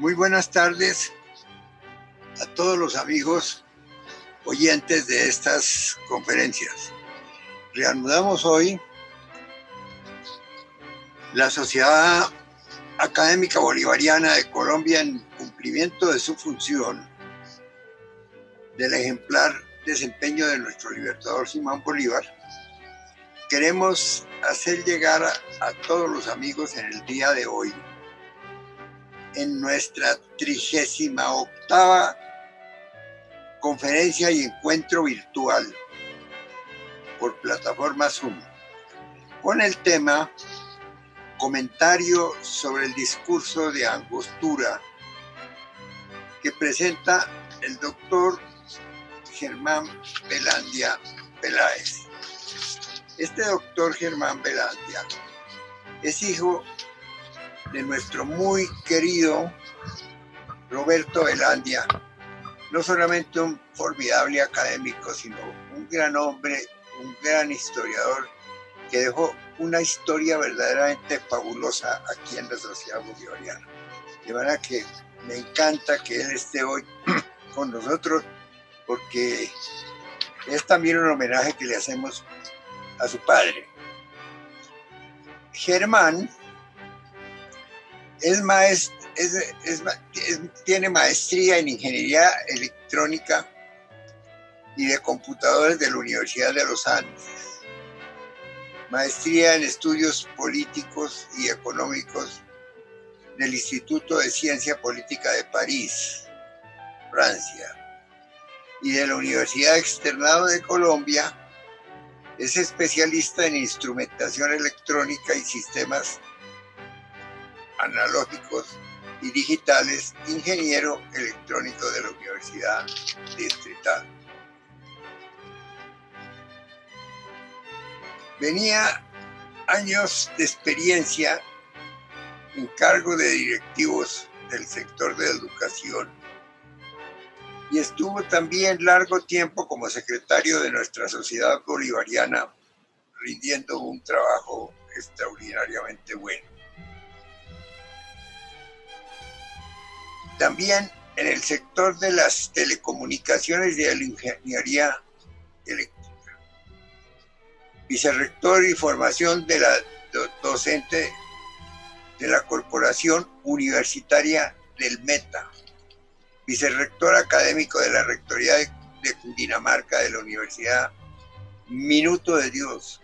Muy buenas tardes a todos los amigos oyentes de estas conferencias. Reanudamos hoy la Sociedad Académica Bolivariana de Colombia en cumplimiento de su función del ejemplar desempeño de nuestro libertador Simón Bolívar. Queremos hacer llegar a todos los amigos en el día de hoy, en nuestra 38ª conferencia y encuentro virtual por plataforma Zoom, con el tema comentario sobre el discurso de Angostura que presenta el doctor Germán Velandia Peláez. Este doctor Germán Velandia es hijo de nuestro muy querido Roberto Velandia, no solamente un formidable académico, sino un gran hombre, un gran historiador que dejó una historia verdaderamente fabulosa aquí en la sociedad bolivariana. De manera que me encanta que él esté hoy con nosotros, porque es también un homenaje que le hacemos a su padre. Germán tiene maestría en Ingeniería Electrónica y de Computadores de la Universidad de los Andes, maestría en Estudios Políticos y Económicos del Instituto de Ciencia Política de París, Francia, y de la Universidad Externado de Colombia. Es especialista en instrumentación electrónica y sistemas analógicos y digitales, ingeniero electrónico de la Universidad Distrital. Venía años de experiencia en cargo de directivos del sector de educación y estuvo también largo tiempo como secretario de nuestra Sociedad Bolivariana, rindiendo un trabajo extraordinariamente bueno. También en el sector de las telecomunicaciones y de la ingeniería eléctrica. Vicerrector y formación de la docente de la Corporación Universitaria del Meta. Vicerrector académico de la Rectoría de Cundinamarca de la Universidad Minuto de Dios.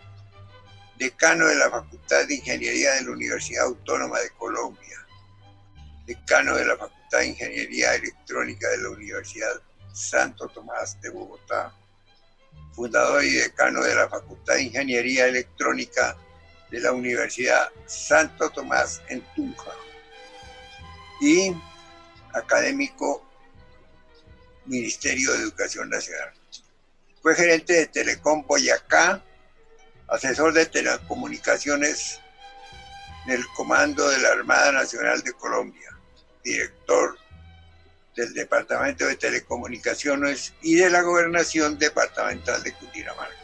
Decano de la Facultad de Ingeniería de la Universidad Autónoma de Colombia. Decano de la Facultad de Ingeniería Electrónica de la Universidad Santo Tomás de Bogotá. Fundador y decano de la Facultad de Ingeniería Electrónica de la Universidad Santo Tomás en Tunja. Y académico Ministerio de Educación Nacional. Fue gerente de Telecom Boyacá, asesor de telecomunicaciones del Comando de la Armada Nacional de Colombia, director del Departamento de Telecomunicaciones y de la Gobernación Departamental de Cundinamarca.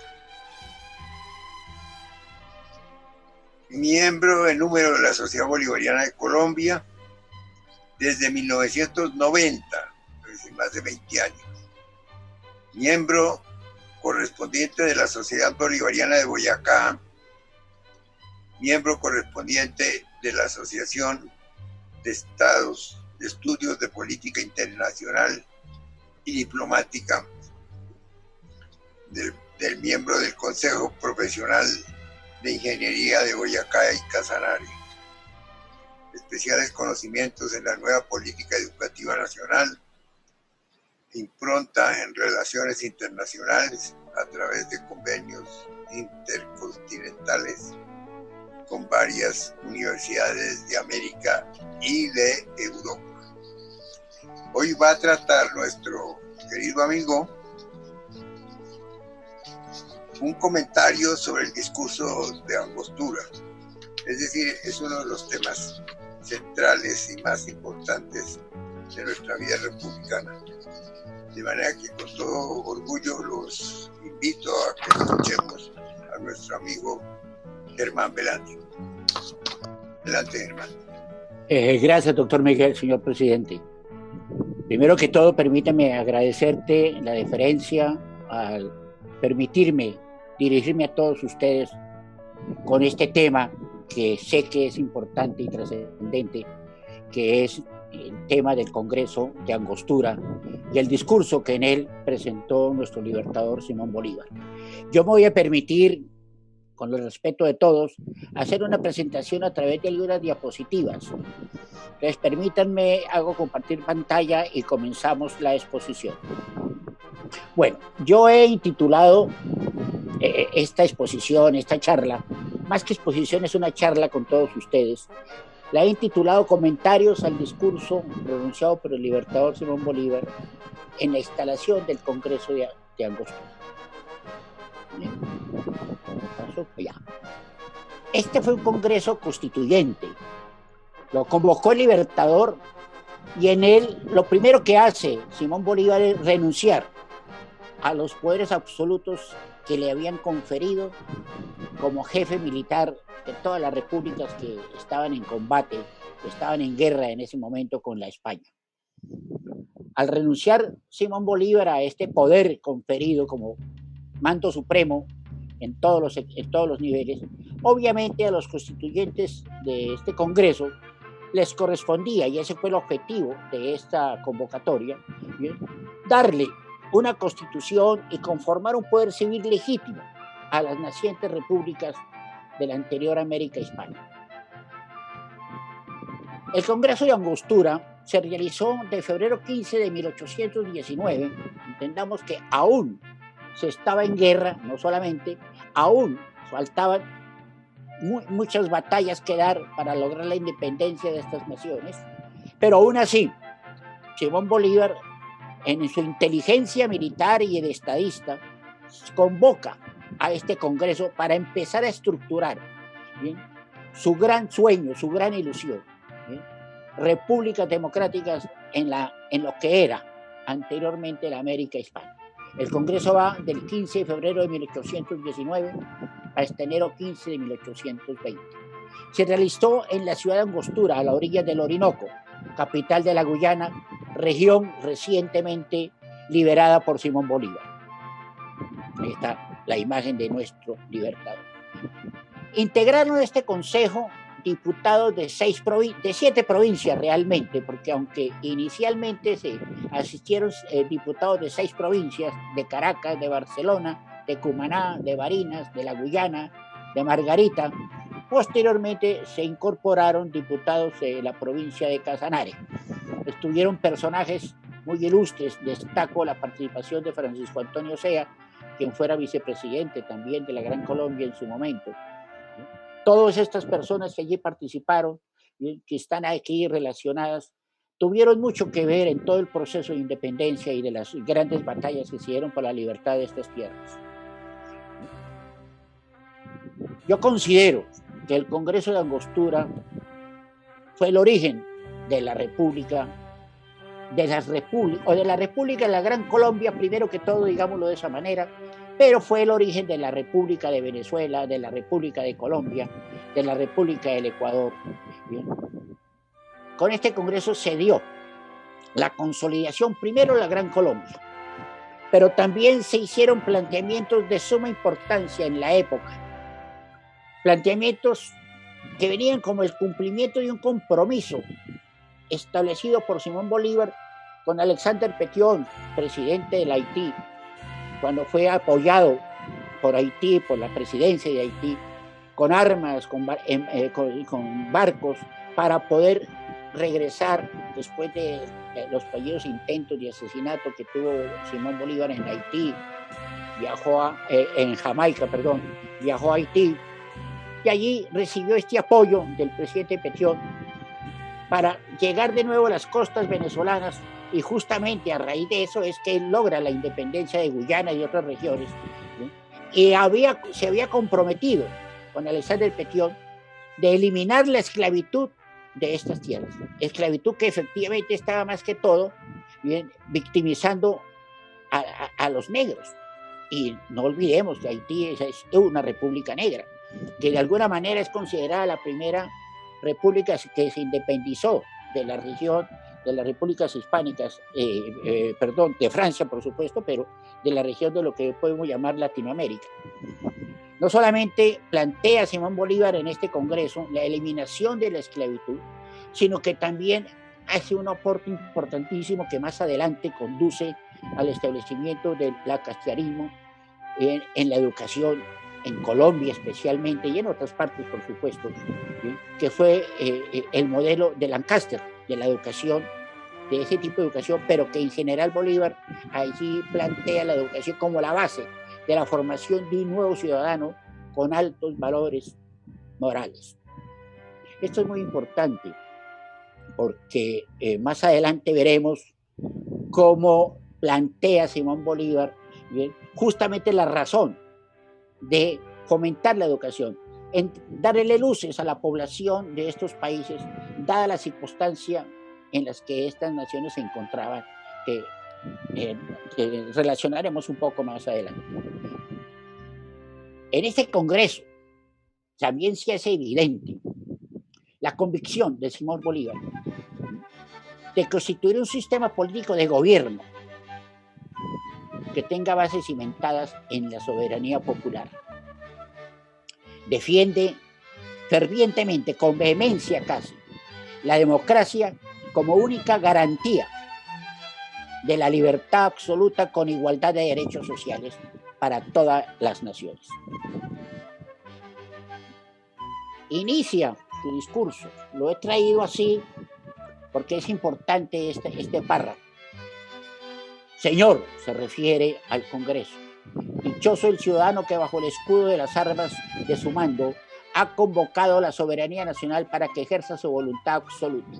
Miembro en número de la Sociedad Bolivariana de Colombia desde 1990, desde más de 20 años. Miembro correspondiente de la Sociedad Bolivariana de Boyacá, miembro correspondiente de la Asociación de Estados de Estudios de Política Internacional y Diplomática, del miembro del Consejo Profesional de Ingeniería de Boyacá y Casanare. Especiales conocimientos en la nueva política educativa nacional, impronta en relaciones internacionales a través de convenios intercontinentales con varias universidades de América y de Europa. Hoy va a tratar nuestro querido amigo un comentario sobre el discurso de Angostura. Es decir, es uno de los temas centrales y más importantes de nuestra vida republicana. De manera que con todo orgullo los invito a que escuchemos a nuestro amigo Germán Velandia. Adelante, Germán. Gracias, doctor Miguel, señor presidente. Primero que todo, permítame agradecerte la deferencia al permitirme dirigirme a todos ustedes con este tema que sé que es importante y trascendente, que es el tema del Congreso de Angostura y el discurso que en él presentó nuestro libertador Simón Bolívar. Yo me voy a permitir, con el respeto de todos, hacer una presentación a través de algunas diapositivas. Entonces, permítanme, hago compartir pantalla y comenzamos la exposición. Bueno, yo he intitulado esta exposición, esta charla, más que exposición, es una charla con todos ustedes. La he intitulado Comentarios al discurso pronunciado por el libertador Simón Bolívar en la instalación del Congreso de Angostura. Este fue un congreso constituyente. Lo convocó el libertador y en él lo primero que hace Simón Bolívar es renunciar a los poderes absolutos que le habían conferido como jefe militar de todas las repúblicas que estaban en combate, que estaban en guerra en ese momento con la España. Al renunciar Simón Bolívar a este poder conferido como mando supremo en todos los niveles, obviamente a los constituyentes de este Congreso les correspondía, y ese fue el objetivo de esta convocatoria, ¿bien?, darle una constitución y conformar un poder civil legítimo a las nacientes repúblicas de la anterior América Hispana. El Congreso de Angostura se realizó de febrero 15 de 1819. Entendamos que aún se estaba en guerra, no solamente, aún faltaban muchas batallas que dar para lograr la independencia de estas naciones, pero aún así, Simón Bolívar, en su inteligencia militar y de estadista, convoca a este Congreso para empezar a estructurar, ¿bien?, su gran sueño, su gran ilusión, ¿bien?, repúblicas democráticas en lo que era anteriormente la América Hispana. El Congreso va del 15 de febrero de 1819 a este enero 15 de 1820. Se realizó en la ciudad de Angostura, a la orilla del Orinoco, capital de la Guyana, región recientemente liberada por Simón Bolívar. Ahí está la imagen de nuestro libertador. Integraron este consejo diputados de 7 provincias realmente, porque aunque inicialmente se asistieron diputados de 6 provincias, de Caracas, de Barcelona, de Cumaná, de Barinas, de la Guyana, de Margarita, posteriormente se incorporaron diputados de la provincia de Casanare. Estuvieron personajes muy ilustres, destaco la participación de Francisco Antonio Sea, quien fuera vicepresidente también de la Gran Colombia en su momento. Todas estas personas que allí participaron, que están aquí relacionadas, tuvieron mucho que ver en todo el proceso de independencia y de las grandes batallas que se dieron por la libertad de estas tierras. Yo considero que el Congreso de Angostura fue el origen de la República, de la República de la Gran Colombia, primero que todo, digámoslo de esa manera, pero fue el origen de la República de Venezuela, de la República de Colombia, de la República del Ecuador. Bien. Con este Congreso se dio la consolidación, primero de la Gran Colombia, pero también se hicieron planteamientos de suma importancia en la época, planteamientos que venían como el cumplimiento de un compromiso establecido por Simón Bolívar con Alexander Petion, presidente del Haití, cuando fue apoyado por Haití, por la presidencia de Haití, con armas, con barcos, para poder regresar después de los fallidos intentos de asesinato que tuvo Simón Bolívar en Haití, en Jamaica, viajó a Haití, y allí recibió este apoyo del presidente Petion para llegar de nuevo a las costas venezolanas, y justamente a raíz de eso es que él logra la independencia de Guyana y otras regiones, ¿sí? Y se había comprometido con Alexander Petion de eliminar la esclavitud de estas tierras, esclavitud que efectivamente estaba más que todo, bien, victimizando a los negros. Y no olvidemos que Haití es una república negra, que de alguna manera es considerada la primera república que se independizó de la región, de las repúblicas hispánicas, perdón, de Francia, por supuesto, pero de la región de lo que podemos llamar Latinoamérica. No solamente plantea Simón Bolívar en este Congreso la eliminación de la esclavitud, sino que también hace un aporte importantísimo que más adelante conduce al establecimiento del lacastianismo en la educación, en Colombia especialmente y en otras partes, por supuesto, ¿sí? Que fue el modelo de Lancaster, de la educación, de ese tipo de educación, pero que en general Bolívar allí plantea la educación como la base de la formación de un nuevo ciudadano con altos valores morales. Esto es muy importante porque más adelante veremos cómo plantea Simón Bolívar, ¿bien?, justamente la razón de fomentar la educación, en darle luces a la población de estos países, dada la circunstancia en las que estas naciones se encontraban, que relacionaremos un poco más adelante. En este Congreso también se hace evidente la convicción de Simón Bolívar de constituir un sistema político de gobierno que tenga bases cimentadas en la soberanía popular. Defiende fervientemente, con vehemencia casi, la democracia como única garantía de la libertad absoluta con igualdad de derechos sociales para todas las naciones. Inicia su discurso, lo he traído así porque es importante este párrafo. Señor, se refiere al Congreso, dichoso el ciudadano que bajo el escudo de las armas de su mando ha convocado la soberanía nacional para que ejerza su voluntad absoluta.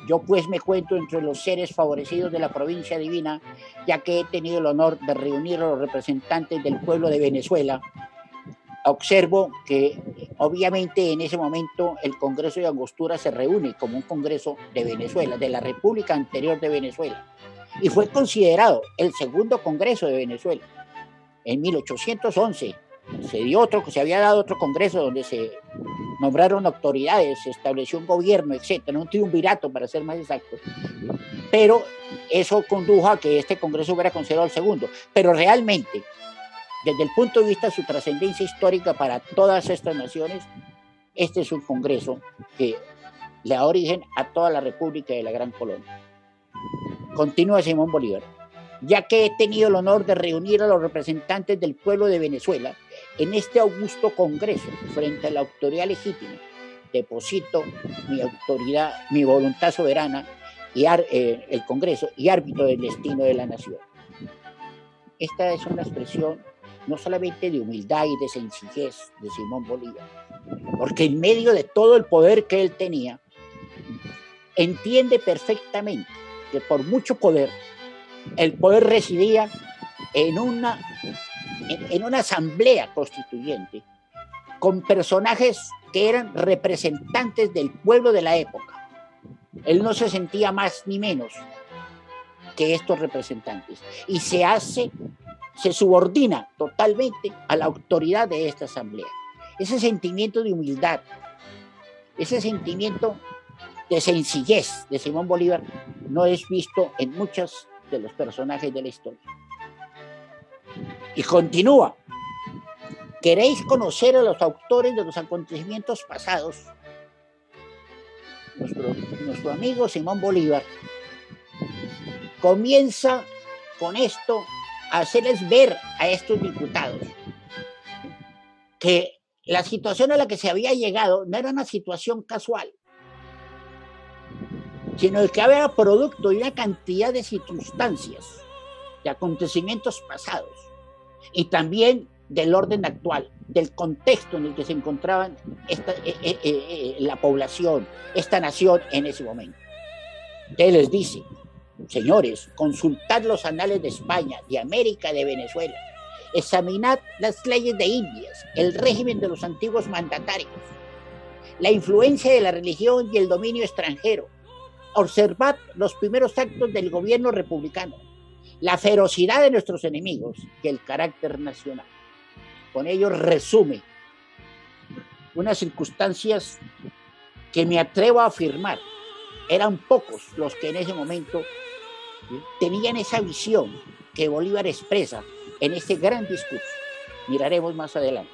Yo pues me cuento entre los seres favorecidos de la provincia divina, ya que he tenido el honor de reunir a los representantes del pueblo de Venezuela. Observo que obviamente en ese momento el Congreso de Angostura se reúne como un Congreso de Venezuela, de la República anterior de Venezuela, y fue considerado el segundo Congreso de Venezuela. En 1811 se había dado otro Congreso donde se nombraron autoridades, se estableció un gobierno, etcétera, un triunvirato para ser más exacto, pero eso condujo a que este Congreso hubiera considerado el segundo, pero realmente desde el punto de vista de su trascendencia histórica para todas estas naciones, este es un Congreso que le da origen a toda la República de la Gran Colombia. Continúa Simón Bolívar. Ya que he tenido el honor de reunir a los representantes del pueblo de Venezuela en este augusto Congreso frente a la autoridad legítima, deposito mi autoridad, mi voluntad soberana y el Congreso y árbitro del destino de la nación. Esta es una expresión no solamente de humildad y de sencillez de Simón Bolívar, porque en medio de todo el poder que él tenía, entiende perfectamente que por mucho poder, el poder residía en una asamblea constituyente con personajes que eran representantes del pueblo de la época. Él no se sentía más ni menos que estos representantes y se subordina totalmente a la autoridad de esta asamblea. Ese sentimiento de humildad, ese sentimiento de sencillez de Simón Bolívar no es visto en muchos de los personajes de la historia. Y continúa. ¿Queréis conocer a los autores de los acontecimientos pasados? Nuestro amigo Simón Bolívar comienza con esto a hacerles ver a estos diputados que la situación a la que se había llegado no era una situación casual, sino que había producto de una cantidad de circunstancias, de acontecimientos pasados y también del orden actual, del contexto en el que se encontraban la población, esta nación en ese momento. Entonces les dice: señores, consultad los anales de España, de América, de Venezuela, examinad las leyes de Indias, el régimen de los antiguos mandatarios, la influencia de la religión y el dominio extranjero, observad los primeros actos del gobierno republicano, la ferocidad de nuestros enemigos y el carácter nacional. Con ello resume unas circunstancias que me atrevo a afirmar, eran pocos los que en ese momento tenían esa visión que Bolívar expresa en este gran discurso. Miraremos más adelante.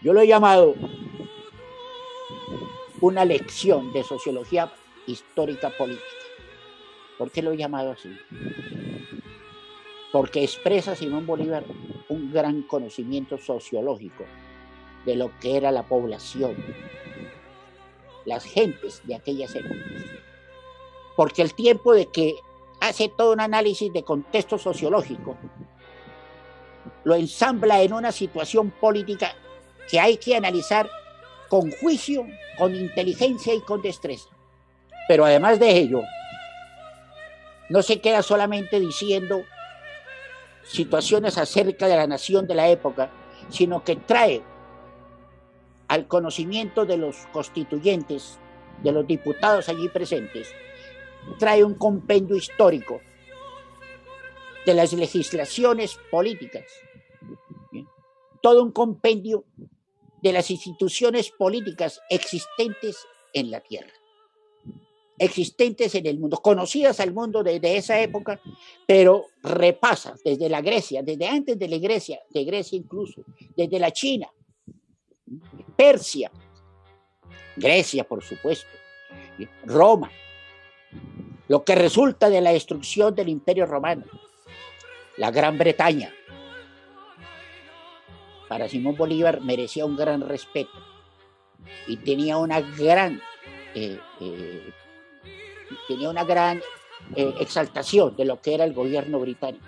Yo lo he llamado una lección de sociología histórica política. ¿Por qué lo he llamado así? Porque expresa Simón Bolívar un gran conocimiento sociológico de lo que era la población, las gentes de aquellas épocas. Porque el tiempo de que hace todo un análisis de contexto sociológico, lo ensambla en una situación política que hay que analizar con juicio, con inteligencia y con destreza. Pero además de ello, no se queda solamente diciendo situaciones acerca de la nación de la época, sino que trae al conocimiento de los constituyentes, de los diputados allí presentes, trae un compendio histórico de las legislaciones políticas, ¿bien? Todo un compendio de las instituciones políticas existentes en la tierra, existentes en el mundo, conocidas al mundo de esa época, pero repasa desde la Grecia, desde antes de Grecia incluso, desde la China, Persia, Grecia, por supuesto, Roma, lo que resulta de la destrucción del Imperio Romano, la Gran Bretaña. Para Simón Bolívar merecía un gran respeto y tenía una gran exaltación de lo que era el gobierno británico,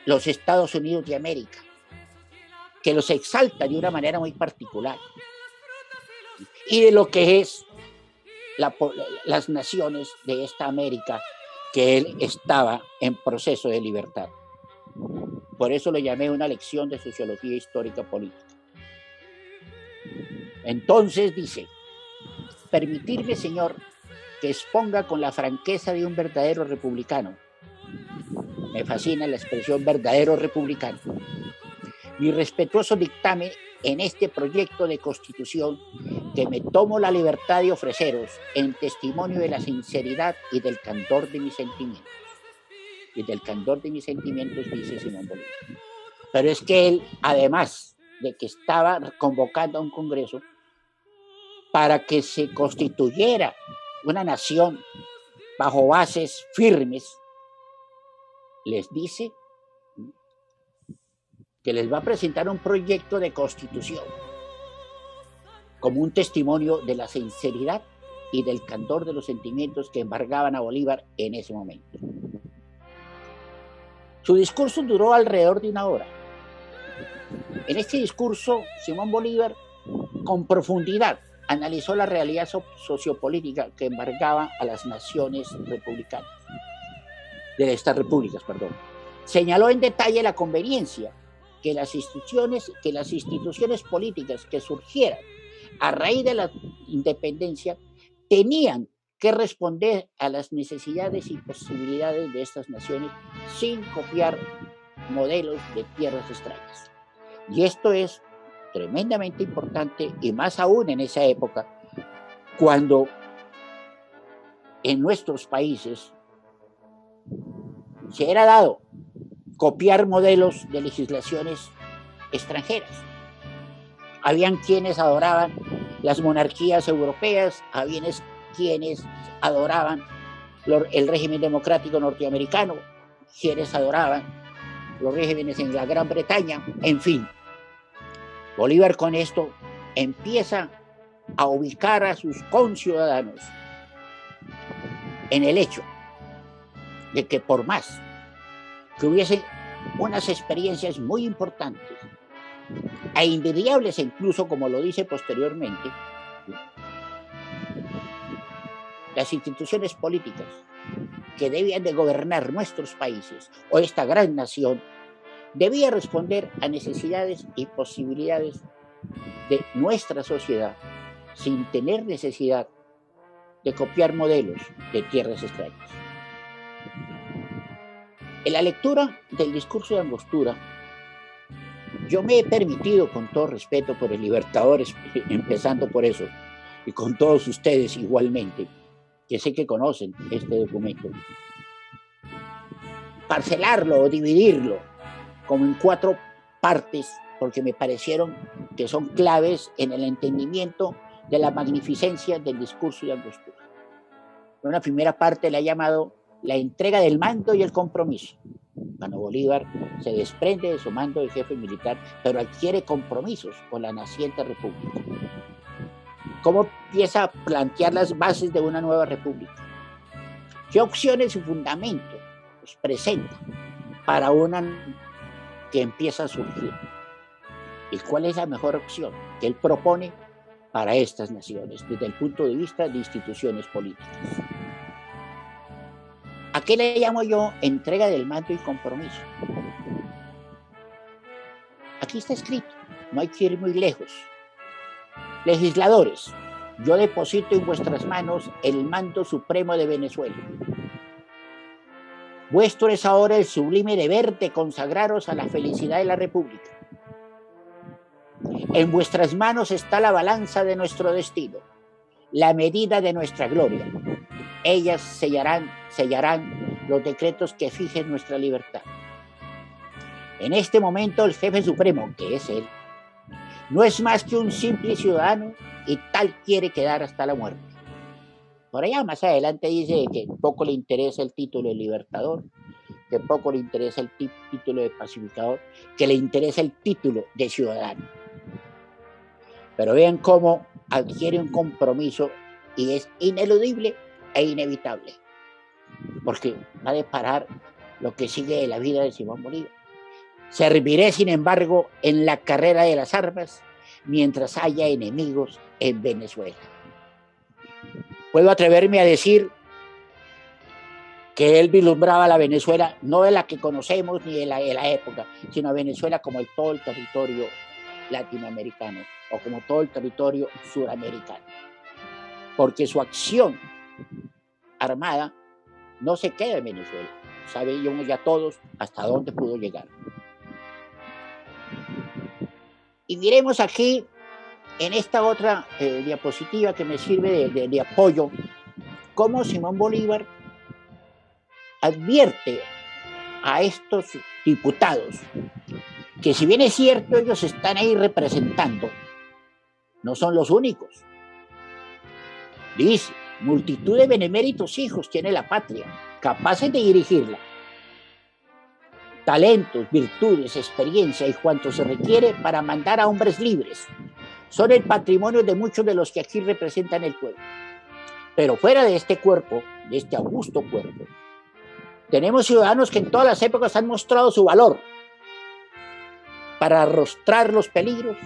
los Estados Unidos de América, que los exalta de una manera muy particular, y de lo que es las naciones de esta América que él estaba en proceso de libertad. Por eso lo llamé una lección de sociología histórica política. Entonces dice: permitirme, señor, que exponga con la franqueza de un verdadero republicano. Me fascina la expresión verdadero republicano. Mi respetuoso dictamen en este proyecto de constitución que me tomo la libertad de ofreceros en testimonio de la sinceridad y del candor de mis sentimientos. Y del candor de mis sentimientos, dice Simón Bolívar. Pero es que él, además de que estaba convocando a un congreso para que se constituyera una nación bajo bases firmes, les dice que les va a presentar un proyecto de constitución como un testimonio de la sinceridad y del candor de los sentimientos que embargaban a Bolívar en ese momento. Su discurso duró alrededor de 1 hora. En este discurso, Simón Bolívar, con profundidad, analizó la realidad sociopolítica que embargaba a las naciones republicanas, de estas repúblicas, perdón. Señaló en detalle la conveniencia que las instituciones políticas que surgieran a raíz de la independencia tenían que responder a las necesidades y posibilidades de estas naciones sin copiar modelos de tierras extrañas. Y esto es tremendamente importante, y más aún en esa época, cuando en nuestros países se era dado copiar modelos de legislaciones extranjeras. Habían quienes adoraban las monarquías europeas, habían quienes adoraban el régimen democrático norteamericano, quienes adoraban los regímenes en la Gran Bretaña, en fin. Bolívar con esto empieza a ubicar a sus conciudadanos en el hecho de que por más que hubiesen unas experiencias muy importantes e invidiables incluso, como lo dice posteriormente, las instituciones políticas que debían de gobernar nuestros países o esta gran nación debía responder a necesidades y posibilidades de nuestra sociedad sin tener necesidad de copiar modelos de tierras extrañas. En la lectura del discurso de Angostura yo me he permitido, con todo respeto por el Libertador, empezando por eso, y con todos ustedes igualmente, que sé que conocen este documento, parcelarlo o dividirlo como en 4 partes, porque me parecieron que son claves en el entendimiento de la magnificencia del discurso de Angostura. Una primera parte la he llamado la entrega del mando y el compromiso. Cuando Bolívar se desprende de su mando de jefe militar, pero adquiere compromisos con la naciente república. ¿Cómo empieza a plantear las bases de una nueva república? ¿Qué opciones y fundamentos presenta para una que empieza a surgir? ¿Y cuál es la mejor opción que él propone para estas naciones desde el punto de vista de instituciones políticas? ¿A qué le llamo yo entrega del mando y compromiso? Aquí está escrito, no hay que ir muy lejos. Legisladores, yo deposito en vuestras manos el mando supremo de Venezuela. Vuestro es ahora el sublime deber de consagraros a la felicidad de la República. En vuestras manos está la balanza de nuestro destino, la medida de nuestra gloria. Ellas sellarán los decretos que fijen nuestra libertad. En este momento el jefe supremo, que es él, no es más que un simple ciudadano y tal quiere quedar hasta la muerte. Por allá más adelante dice que poco le interesa el título de libertador, que poco le interesa el título de pacificador, que le interesa el título de ciudadano. Pero vean cómo adquiere un compromiso y es ineludible e inevitable, porque va a deparar lo que sigue de la vida de Simón Bolívar. Serviré, sin embargo, en la carrera de las armas mientras haya enemigos en Venezuela. Puedo atreverme a decir que él vislumbraba la Venezuela, no de la que conocemos ni de la época, sino a Venezuela como todo el territorio latinoamericano o como todo el territorio suramericano. Porque su acción armada no se queda en Venezuela. Sabemos ya todos hasta dónde pudo llegar. Y miremos aquí, en esta otra diapositiva que me sirve de apoyo, cómo Simón Bolívar advierte a estos diputados que, si bien es cierto, ellos están ahí representando, no son los únicos. Dice, multitud de beneméritos hijos tiene la patria, capaces de dirigirla. Talentos, virtudes, experiencia y cuanto se requiere para mandar a hombres libres son el patrimonio de muchos de los que aquí representan el pueblo. Pero fuera de este cuerpo, de este augusto cuerpo, tenemos ciudadanos que en todas las épocas han mostrado su valor para arrostrar los peligros,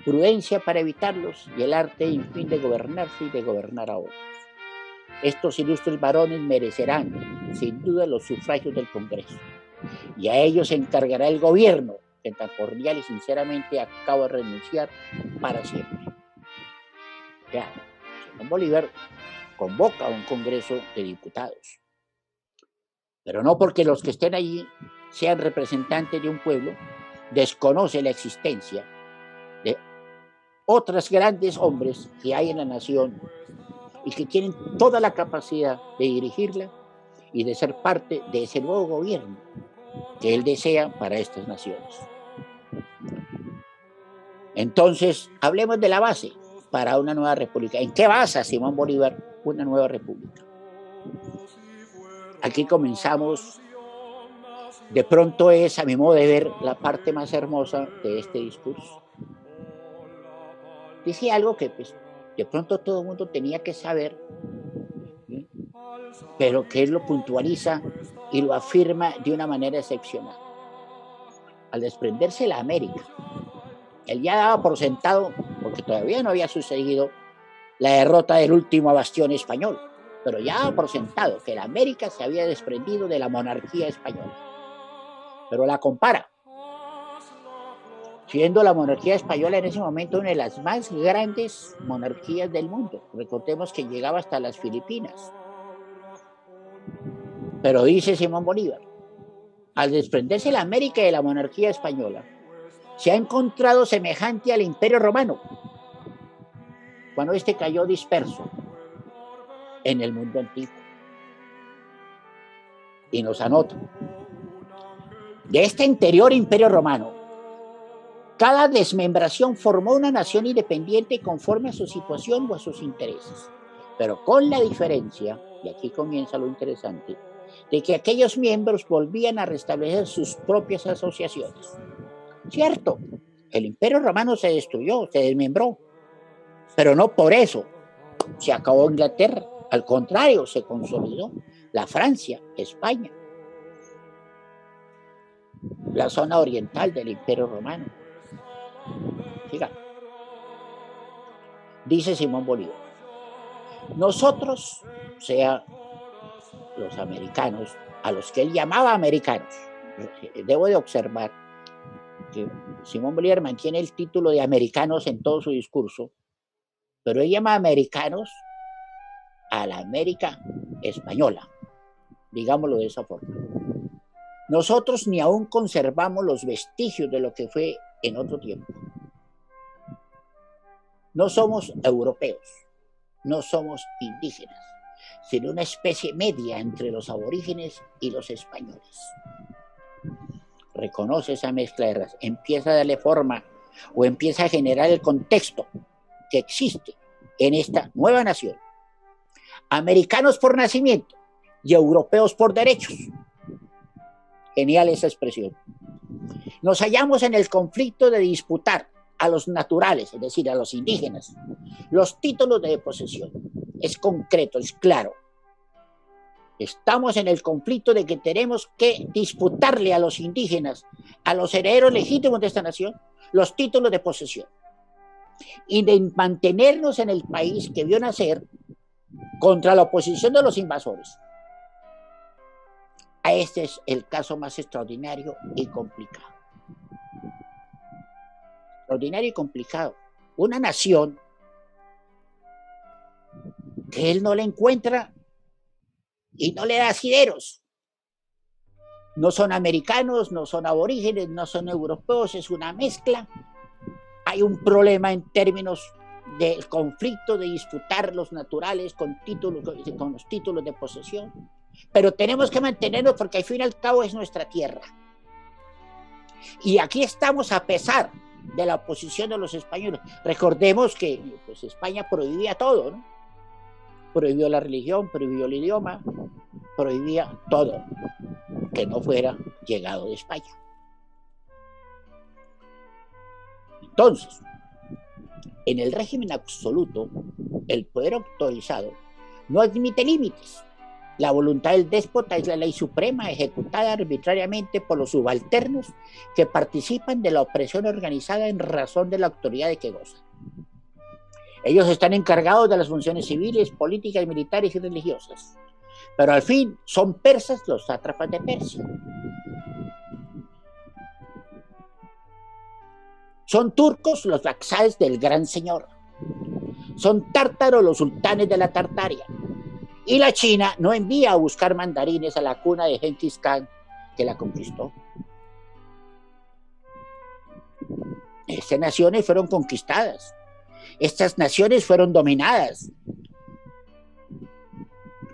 prudencia para evitarlos y el arte y fin de gobernarse y de gobernar a otros. Estos ilustres varones merecerán, sin duda, los sufragios del Congreso, y a ellos se encargará el gobierno, que tan cordial y sinceramente acabo de renunciar para siempre. Ya, Simón Bolívar convoca a un Congreso de Diputados, pero no porque los que estén allí sean representantes de un pueblo, desconoce la existencia de otros grandes hombres que hay en la nación y que tienen toda la capacidad de dirigirla y de ser parte de ese nuevo gobierno que él desea para estas naciones. Entonces, hablemos de la base para una nueva república. ¿En qué basa Simón Bolívar una nueva república? Aquí comenzamos, de pronto es, a mi modo de ver, la parte más hermosa de este discurso. Dice algo que pues, de pronto todo el mundo tenía que saber, ¿sí? Pero que él lo puntualiza y lo afirma de una manera excepcional. Al desprenderse de la América, él ya daba por sentado, porque todavía no había sucedido la derrota del último bastión español, pero ya daba por sentado que la América se había desprendido de la monarquía española. Pero la compara, siendo la monarquía española en ese momento una de las más grandes monarquías del mundo. Recordemos que llegaba hasta las Filipinas. Pero dice Simón Bolívar, al desprenderse la América de la monarquía española, se ha encontrado semejante al Imperio Romano, cuando este cayó disperso en el mundo antiguo. Y nos anota, de este anterior Imperio Romano, cada desmembración formó una nación independiente conforme a su situación o a sus intereses, pero con la diferencia, y aquí comienza lo interesante, de que aquellos miembros volvían a restablecer sus propias asociaciones. Cierto, el Imperio Romano se destruyó, se desmembró, pero no por eso se acabó Inglaterra, al contrario, se consolidó la Francia, España, la zona oriental del Imperio Romano. Fíjate, dice Simón Bolívar, nosotros, o sea, los americanos, a los que él llamaba americanos, debo de observar que Simón Bolívar mantiene el título de americanos en todo su discurso, pero él llama americanos a la América española, digámoslo de esa forma. Nosotros ni aún conservamos los vestigios de lo que fue en otro tiempo. No somos europeos, no somos indígenas, sino una especie media entre los aborígenes y los españoles. Reconoce esa mezcla de razas, empieza a darle forma o empieza a generar el contexto que existe en esta nueva nación. Americanos por nacimiento y europeos por derechos. Genial esa expresión. Nos hallamos en el conflicto de disputar a los naturales, es decir, a los indígenas, los títulos de posesión. Es concreto, es claro. Estamos en el conflicto de que tenemos que disputarle a los indígenas, a los herederos legítimos de esta nación, los títulos de posesión. Y de mantenernos en el país que vio nacer contra la oposición de los invasores. Este es el caso más extraordinario y complicado. Extraordinario y complicado. Una nación que él no le encuentra y no le da asideros. No son americanos, no son aborígenes, no son europeos, es una mezcla. Hay un problema en términos del conflicto de disputar los naturales con los títulos de posesión. Pero tenemos que mantenernos porque al fin y al cabo es nuestra tierra. Y aquí estamos a pesar de la oposición de los españoles. Recordemos que pues, España prohibía todo, ¿no? Prohibió la religión, prohibió el idioma, prohibía todo que no fuera llegado de España. Entonces, en el régimen absoluto, el poder autorizado no admite límites. La voluntad del déspota es la ley suprema ejecutada arbitrariamente por los subalternos que participan de la opresión organizada en razón de la autoridad de que gozan. Ellos están encargados de las funciones civiles, políticas, militares y religiosas. Pero al fin son persas los sátrapas de Persia. Son turcos los laxades del gran señor. Son tártaros los sultanes de la Tartaria. Y la China no envía a buscar mandarines a la cuna de Genghis Khan, que la conquistó. Estas naciones fueron conquistadas. Estas naciones fueron dominadas.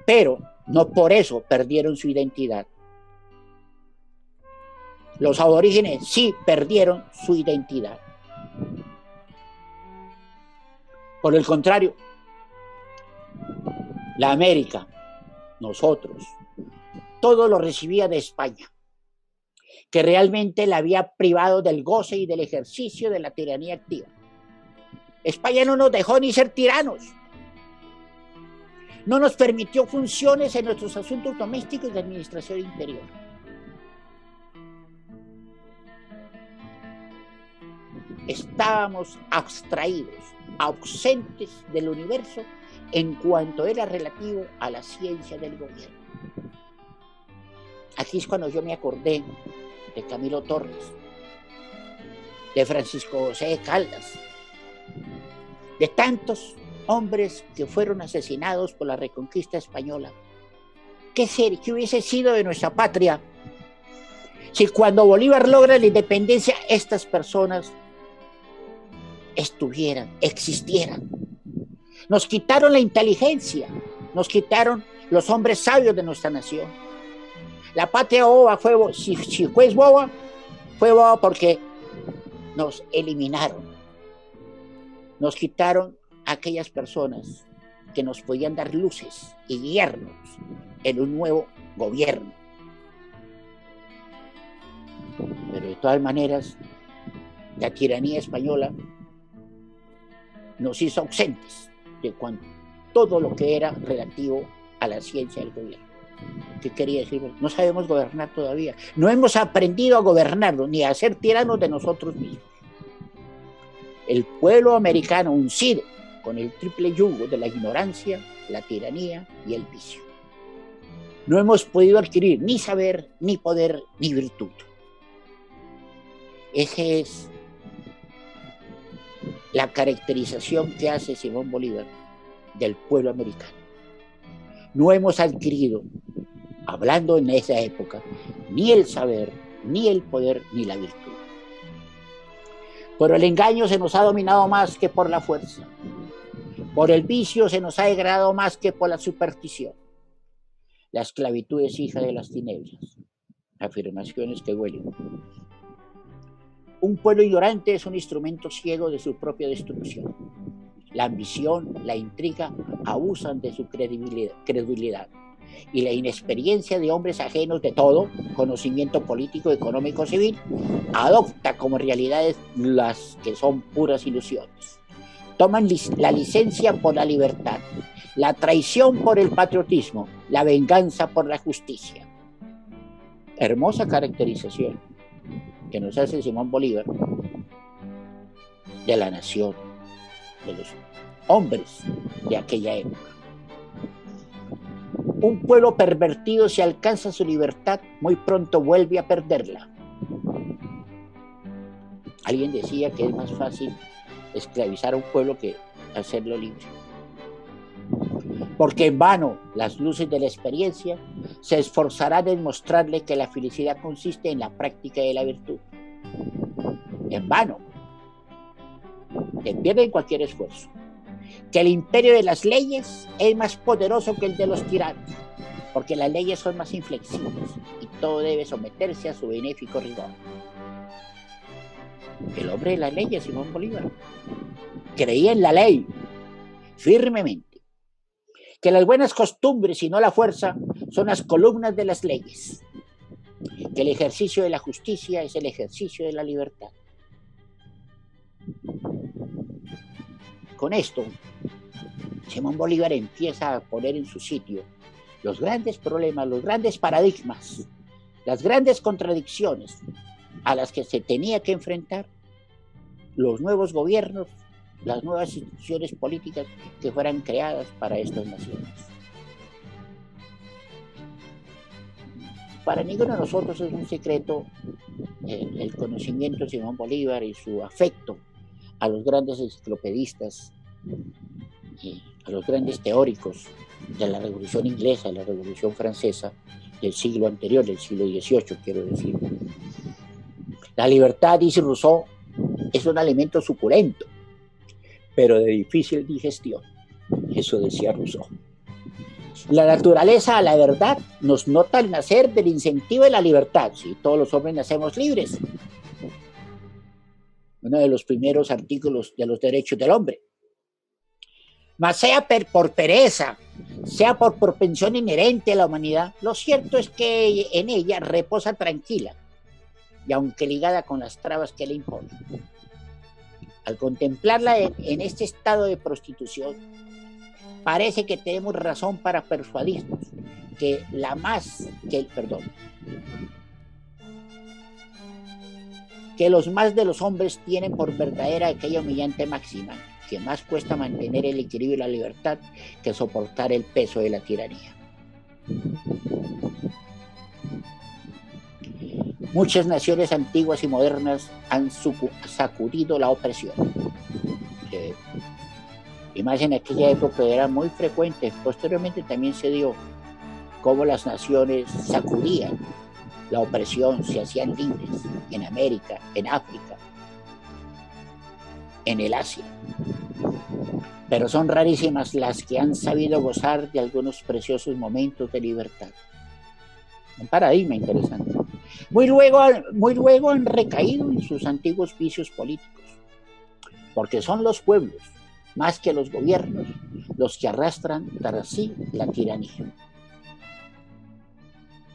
Pero no por eso perdieron su identidad. Los aborígenes sí perdieron su identidad. Por el contrario, la América, nosotros, todo lo recibía de España, que realmente la había privado del goce y del ejercicio de la tiranía activa. España no nos dejó ni ser tiranos. No nos permitió funciones en nuestros asuntos domésticos de administración interior. Estábamos abstraídos, ausentes del universo en cuanto era relativo a la ciencia del gobierno. Aquí es cuando yo me acordé de Camilo Torres, de Francisco José de Caldas, de tantos hombres que fueron asesinados por la reconquista española. ¿Qué hubiese sido de nuestra patria Si cuando Bolívar logra la independencia, estas personas existieran. Nos quitaron la inteligencia, nos quitaron los hombres sabios de nuestra nación. La patria boba si fue boba, fue boba porque nos eliminaron. Nos quitaron a aquellas personas que nos podían dar luces y guiarnos en un nuevo gobierno. Pero de todas maneras, la tiranía española nos hizo ausentes de todo lo que era relativo a la ciencia del gobierno. ¿Qué quería decir? No sabemos gobernar todavía. No hemos aprendido a gobernarnos ni a ser tiranos de nosotros mismos. El pueblo americano uncido con el triple yugo de la ignorancia, la tiranía y el vicio. No hemos podido adquirir ni saber, ni poder, ni virtud. Esa es la caracterización que hace Simón Bolívar del pueblo americano. No hemos adquirido, hablando en esa época, ni el saber, ni el poder, ni la virtud. Por el engaño se nos ha dominado más que por la fuerza. Por el vicio se nos ha degradado más que por la superstición. La esclavitud es hija de las tinieblas. Afirmaciones que huelen. Un pueblo ignorante es un instrumento ciego de su propia destrucción. La ambición, la intriga abusan de su credulidad y la inexperiencia de hombres ajenos de todo conocimiento político, económico, civil, adopta como realidades las que son puras ilusiones. Toman la licencia por la libertad, la traición por el patriotismo, la venganza por la justicia. Hermosa caracterización que nos hace Simón Bolívar de la nación, de los hombres de aquella época. Un pueblo pervertido, si alcanza su libertad, muy pronto vuelve a perderla. Alguien decía que es más fácil esclavizar a un pueblo que hacerlo libre. Porque en vano las luces de la experiencia se esforzarán en mostrarle que la felicidad consiste en la práctica de la virtud. En vano. Se pierde en cualquier esfuerzo. Que el imperio de las leyes es más poderoso que el de los tiranos, porque las leyes son más inflexibles y todo debe someterse a su benéfico rigor. El hombre de las leyes, Simón Bolívar, creía en la ley firmemente, que las buenas costumbres y no la fuerza son las columnas de las leyes, que el ejercicio de la justicia es el ejercicio de la libertad. Con esto, Simón Bolívar empieza a poner en su sitio los grandes problemas, los grandes paradigmas, las grandes contradicciones a las que se tenía que enfrentar los nuevos gobiernos, las nuevas instituciones políticas que fueran creadas para estas naciones. Para ninguno de nosotros es un secreto el conocimiento de Simón Bolívar y su afecto a los grandes enciclopedistas y a los grandes teóricos de la Revolución Inglesa, de la Revolución Francesa, del siglo anterior, del siglo XVIII, quiero decir. La libertad, dice Rousseau, es un alimento suculento, pero de difícil digestión. Eso decía Rousseau. La naturaleza a la verdad nos nota al nacer del incentivo de la libertad. Sí, todos los hombres nacemos libres. Uno de los primeros artículos de los derechos del hombre. Mas sea por pereza, sea por propensión inherente a la humanidad, lo cierto es que en ella reposa tranquila, y aunque ligada con las trabas que le imponen. Al contemplarla en este estado de prostitución, parece que tenemos razón para persuadirnos que los más de los hombres tienen por verdadera aquella humillante máxima, que más cuesta mantener el equilibrio y la libertad que soportar el peso de la tiranía. Muchas naciones antiguas y modernas han sacudido la opresión. Y más en aquella época era muy frecuente. Posteriormente también se dio cómo las naciones sacudían la opresión, se hacían libres en América, en África, en el Asia. Pero son rarísimas las que han sabido gozar de algunos preciosos momentos de libertad. Un paradigma interesante. Muy luego han recaído en sus antiguos vicios políticos, porque son los pueblos, más que los gobiernos, los que arrastran tras sí la tiranía.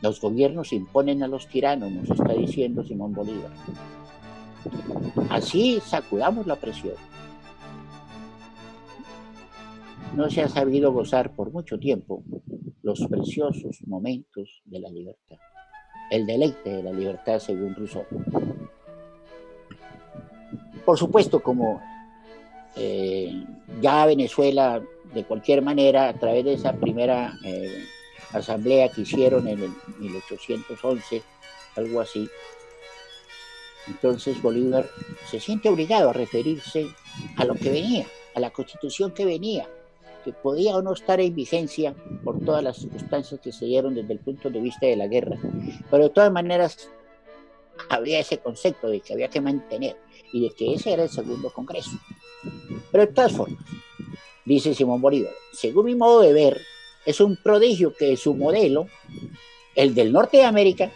Los gobiernos imponen a los tiranos, nos está diciendo Simón Bolívar. Así sacudamos la presión. No se ha sabido gozar por mucho tiempo los preciosos momentos de la libertad. El deleite de la libertad, según Rousseau. Por supuesto, como ya Venezuela, de cualquier manera, a través de esa primera asamblea que hicieron en el 1811, algo así, entonces Bolívar se siente obligado a referirse a lo que venía, a la constitución que venía, que podía o no estar en vigencia por todas las circunstancias que se dieron desde el punto de vista de la guerra, pero de todas maneras habría ese concepto de que había que mantener y de que ese era el segundo congreso. Pero de todas formas, dice Simón Bolívar, según mi modo de ver, es un prodigio que su modelo, el del norte de América,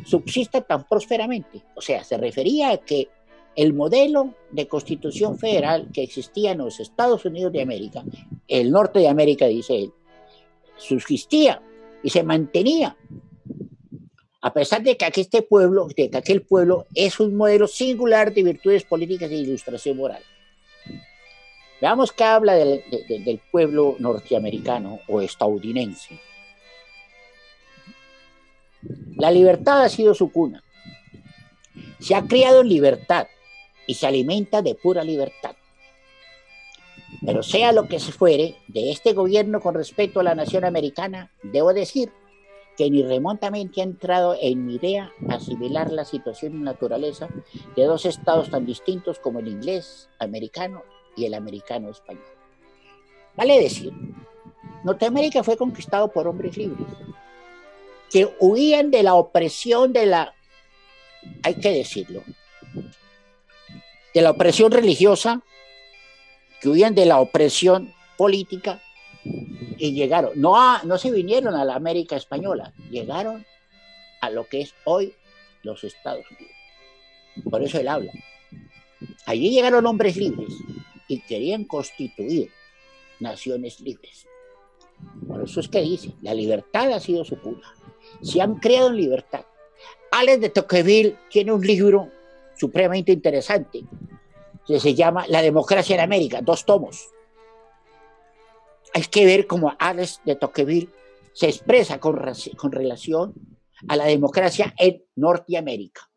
subsista tan prósperamente. O sea, se refería a que el modelo de constitución federal que existía en los Estados Unidos de América, el norte de América, dice él, subsistía y se mantenía, a pesar de que aquel pueblo es un modelo singular de virtudes políticas e ilustración moral. Veamos qué habla del pueblo norteamericano o estadounidense. La libertad ha sido su cuna. Se ha criado en libertad y se alimenta de pura libertad. Pero sea lo que se fuere de este gobierno con respecto a la nación americana, debo decir que ni remotamente ha entrado en mi idea asimilar la situación y naturaleza de dos estados tan distintos como el inglés americano y el americano español. Vale decir, Norteamérica fue conquistado por hombres libres que huían de la opresión hay que decirlo, de la opresión religiosa, que huían de la opresión política y llegaron, no se vinieron a la América española, llegaron a lo que es hoy los Estados Unidos. Por eso él habla. Allí llegaron hombres libres y querían constituir naciones libres. Por eso es que dice, la libertad ha sido su cuna. Se han creado en libertad. Alex de Tocqueville tiene un libro supremamente interesante que se llama La democracia en América, 2 tomos. Hay que ver cómo Alex de Tocqueville se expresa con relación a la democracia en Norteamérica.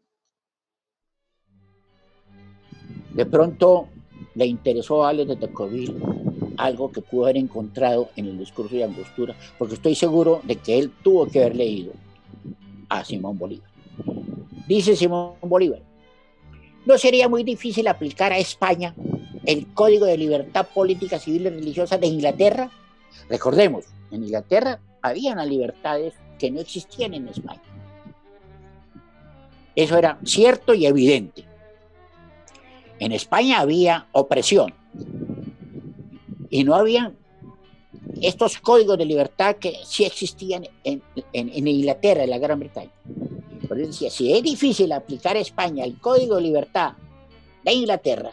De pronto le interesó a Alex de Tocqueville algo que pudo haber encontrado en el discurso de Angostura, porque estoy seguro de que él tuvo que haber leído a Simón Bolívar. Dice Simón Bolívar, ¿no sería muy difícil aplicar a España el Código de Libertad Política, Civil y Religiosa de Inglaterra? Recordemos, en Inglaterra había unas libertades que no existían en España. Eso era cierto y evidente. En España había opresión y no habían estos códigos de libertad que sí existían en Inglaterra, en la Gran Bretaña. Por eso decía, si es difícil aplicar a España el Código de Libertad de Inglaterra,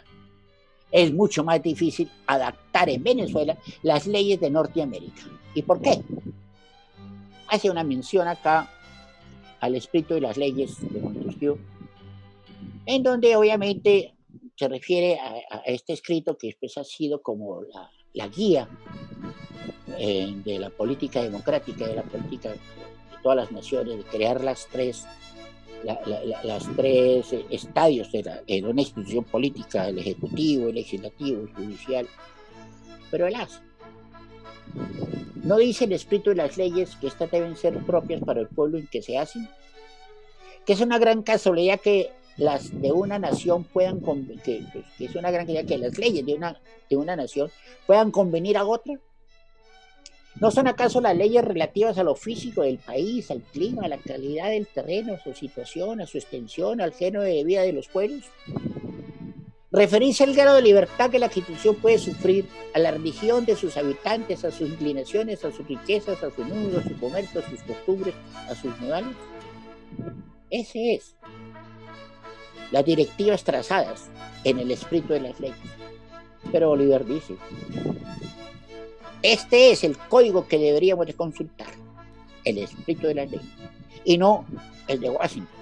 es mucho más difícil adaptar en Venezuela las leyes de Norteamérica. ¿Y por qué? Hace una mención acá al espíritu de las leyes de Montesquieu, en donde obviamente se refiere a este escrito que después ha sido como la guía de la política democrática, de la política de todas las naciones, de crear las tres estadios de una institución política, el ejecutivo, el legislativo, el judicial. Pero alas, ¿no dice el espíritu de las leyes que estas deben ser propias para el pueblo en que se hacen? Que es una gran casualidad que las de una nación puedan que es una gran casualidad que las leyes de una nación puedan convenir a otra. ¿No son acaso las leyes relativas a lo físico del país, al clima, a la calidad del terreno, a su situación, a su extensión, al género de vida de los pueblos? Referirse al grado de libertad que la Constitución puede sufrir, a la religión de sus habitantes, a sus inclinaciones, a sus riquezas, a su número, a su comercio, a sus costumbres, a sus modales. Ese es las directivas trazadas en el espíritu de las leyes. Pero Bolívar dice, este es el código que deberíamos de consultar, el espíritu de las leyes, y no el de Washington.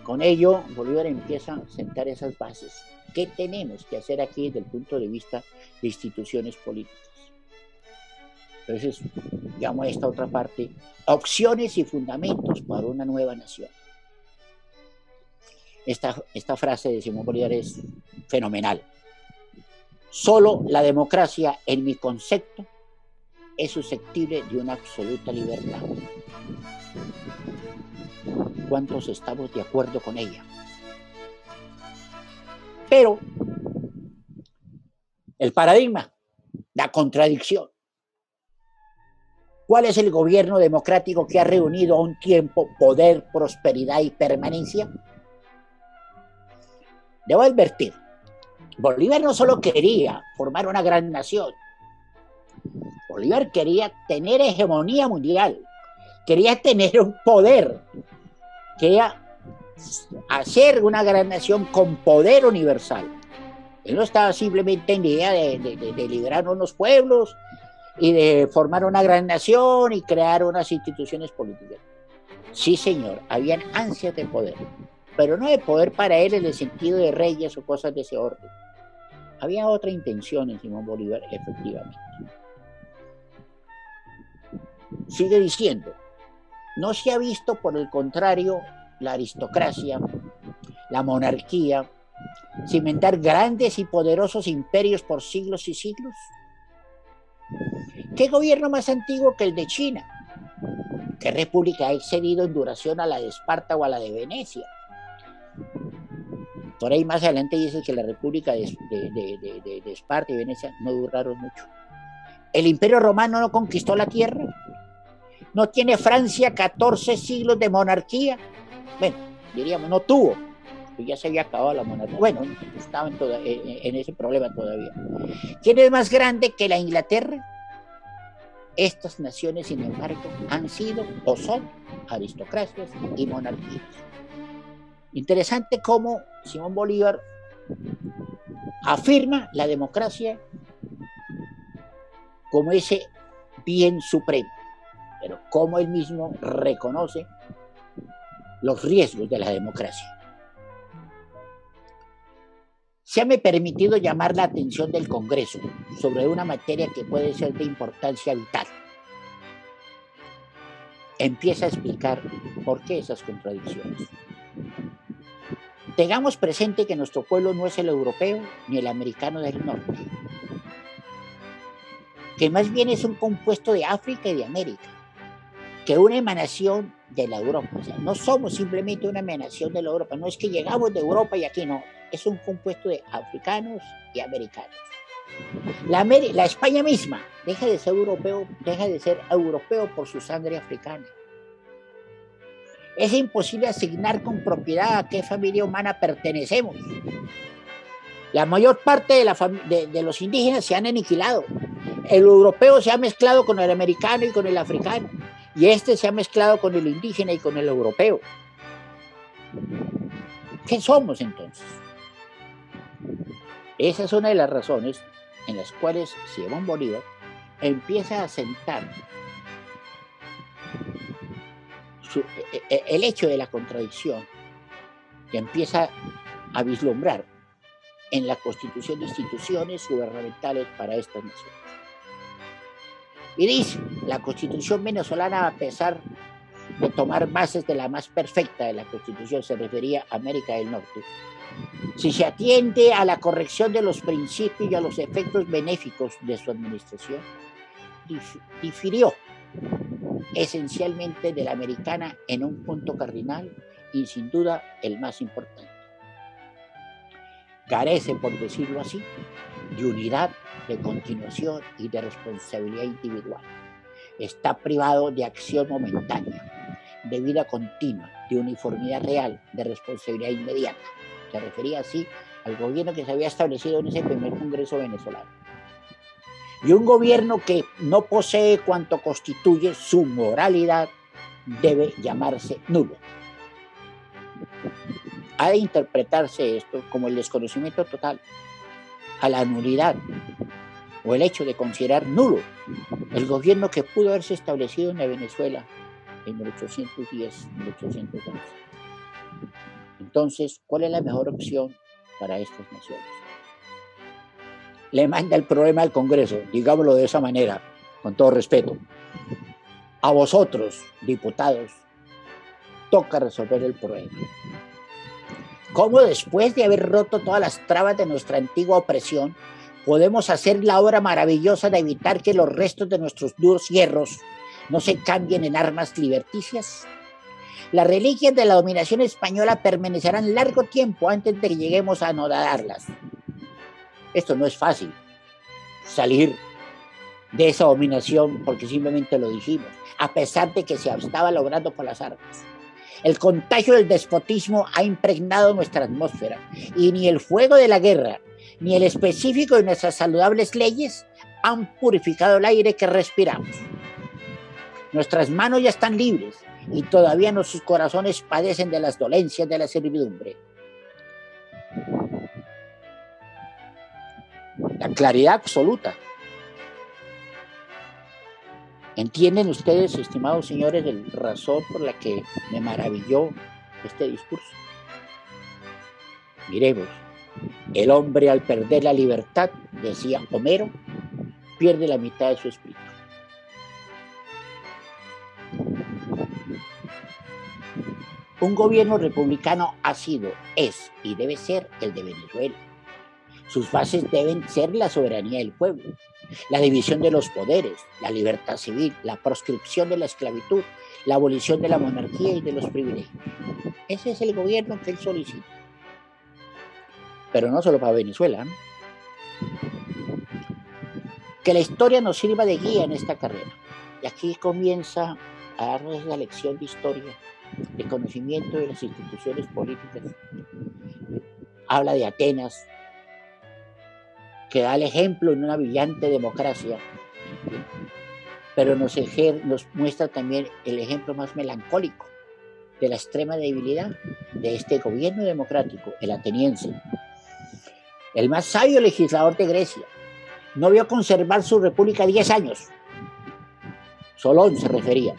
Con ello, Bolívar empieza a sentar esas bases. ¿Qué tenemos que hacer aquí desde el punto de vista de instituciones políticas? Entonces, llamo a esta otra parte, opciones y fundamentos para una nueva nación. Esta frase de Simón Bolívar es fenomenal. Solo la democracia, en mi concepto, es susceptible de una absoluta libertad. ¿Cuántos estamos de acuerdo con ella? Pero el paradigma, la contradicción. ¿Cuál es el gobierno democrático que ha reunido a un tiempo poder, prosperidad y permanencia? Debo advertir, Bolívar no solo quería formar una gran nación, Bolívar quería tener hegemonía mundial, quería tener un poder, quería hacer una gran nación con poder universal. Él no estaba simplemente en la idea de liberar unos pueblos y de formar una gran nación y crear unas instituciones políticas. Sí, señor, habían ansias de poder, pero no de poder para él en el sentido de reyes o cosas de ese orden. Había otra intención en Simón Bolívar, efectivamente. Sigue diciendo, no se ha visto, por el contrario, la aristocracia, la monarquía, cimentar grandes y poderosos imperios por siglos y siglos. ¿Qué gobierno más antiguo que el de China? ¿Qué república ha excedido en duración a la de Esparta o a la de Venecia? Por ahí más adelante dice que la república de Esparta y Venecia no duraron mucho. ¿El imperio romano no conquistó la tierra? ¿No tiene Francia 14 siglos de monarquía? Bueno, diríamos, no tuvo, pues ya se había acabado la monarquía. Bueno, estaban en ese problema todavía. ¿Quién es más grande que la Inglaterra? Estas naciones, sin embargo, han sido o son aristocracias y monarquías. Interesante cómo Simón Bolívar afirma la democracia como ese bien supremo, pero cómo él mismo reconoce los riesgos de la democracia. Se me ha permitido llamar la atención del Congreso sobre una materia que puede ser de importancia vital. Empieza a explicar por qué esas contradicciones. Tengamos presente que nuestro pueblo no es el europeo ni el americano del norte, que más bien es un compuesto de África y de América, que una emanación de la Europa. O sea, no somos simplemente una emanación de la Europa, no es que llegamos de Europa y aquí no, es un compuesto de africanos y americanos. La España misma deja de ser europeo por su sangre africana. Es imposible asignar con propiedad a qué familia humana pertenecemos. La mayor parte de los indígenas se han aniquilado. El europeo se ha mezclado con el americano y con el africano, y este se ha mezclado con el indígena y con el europeo. ¿Qué somos entonces? Esa es una de las razones en las cuales Simón Bolívar empieza a sentar el hecho de la contradicción, que empieza a vislumbrar en la constitución de instituciones gubernamentales para estas naciones. Y dice, la constitución venezolana, a pesar de tomar bases de la más perfecta de la constitución, se refería a América del Norte, si se atiende a la corrección de los principios y a los efectos benéficos de su administración, difirió esencialmente de la americana en un punto cardinal y sin duda el más importante. Carece, por decirlo así, de unidad, de continuación y de responsabilidad individual. Está privado de acción momentánea, de vida continua, de uniformidad real, de responsabilidad inmediata. Se refería así al gobierno que se había establecido en ese primer Congreso venezolano. Y un gobierno que no posee cuanto constituye su moralidad debe llamarse nulo. Ha de interpretarse esto como el desconocimiento total a la nulidad o el hecho de considerar nulo el gobierno que pudo haberse establecido en la Venezuela en 1810, 1811. Entonces, ¿cuál es la mejor opción para estas naciones? Le manda el problema al Congreso, digámoslo de esa manera, con todo respeto. A vosotros, diputados, toca resolver el problema. ¿Cómo después de haber roto todas las trabas de nuestra antigua opresión, podemos hacer la obra maravillosa de evitar que los restos de nuestros duros hierros no se cambien en armas liberticias? Las reliquias de la dominación española permanecerán largo tiempo antes de que lleguemos a anodarlas. Esto no es fácil, salir de esa dominación porque simplemente lo dijimos, a pesar de que se estaba logrando por las armas. El contagio del despotismo ha impregnado nuestra atmósfera y ni el fuego de la guerra ni el específico de nuestras saludables leyes han purificado el aire que respiramos. Nuestras manos ya están libres y todavía nuestros corazones padecen de las dolencias de la servidumbre. La claridad absoluta. ¿Entienden ustedes, estimados señores, la razón por la que me maravilló este discurso? Miremos, el hombre al perder la libertad, decía Homero, pierde la mitad de su espíritu. Un gobierno republicano ha sido, es y debe ser el de Venezuela. Sus bases deben ser la soberanía del pueblo, la división de los poderes, la libertad civil, la proscripción de la esclavitud, la abolición de la monarquía y de los privilegios. Ese es el gobierno que él solicita. Pero no solo para Venezuela, ¿no? Que la historia nos sirva de guía en esta carrera. Y aquí comienza a darnos la lección de historia, de conocimiento de las instituciones políticas. Habla de Atenas, que da el ejemplo en una brillante democracia, pero nos muestra también el ejemplo más melancólico de la extrema debilidad de este gobierno democrático, el ateniense. El más sabio legislador de Grecia no vio conservar su república 10 años, Solón se refería,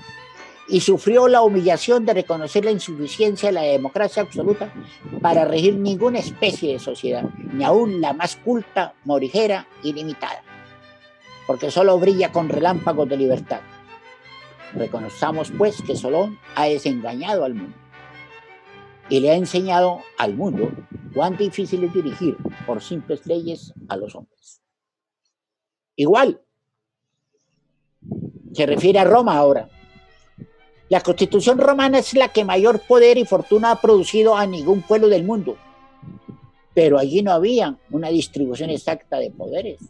y sufrió la humillación de reconocer la insuficiencia de la democracia absoluta para regir ninguna especie de sociedad, ni aún la más culta, morigera y limitada, porque solo brilla con relámpagos de libertad. Reconozcamos, pues, que Solón ha desengañado al mundo y le ha enseñado al mundo cuán difícil es dirigir por simples leyes a los hombres. Igual, se refiere a Roma ahora. La Constitución romana es la que mayor poder y fortuna ha producido a ningún pueblo del mundo, pero allí no había una distribución exacta de poderes,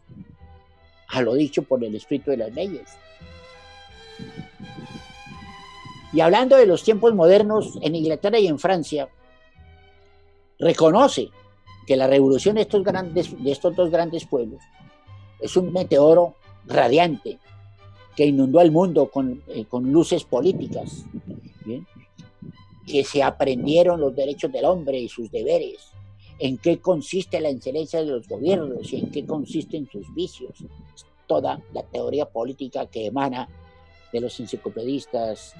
a lo dicho por el espíritu de las leyes. Y hablando de los tiempos modernos, en Inglaterra y en Francia, reconoce que la revolución de estos dos grandes pueblos es un meteoro radiante que inundó el mundo con luces políticas, ¿bien? Que se aprendieron los derechos del hombre y sus deberes, en qué consiste la excelencia de los gobiernos y en qué consisten sus vicios. Toda la teoría política que emana de los enciclopedistas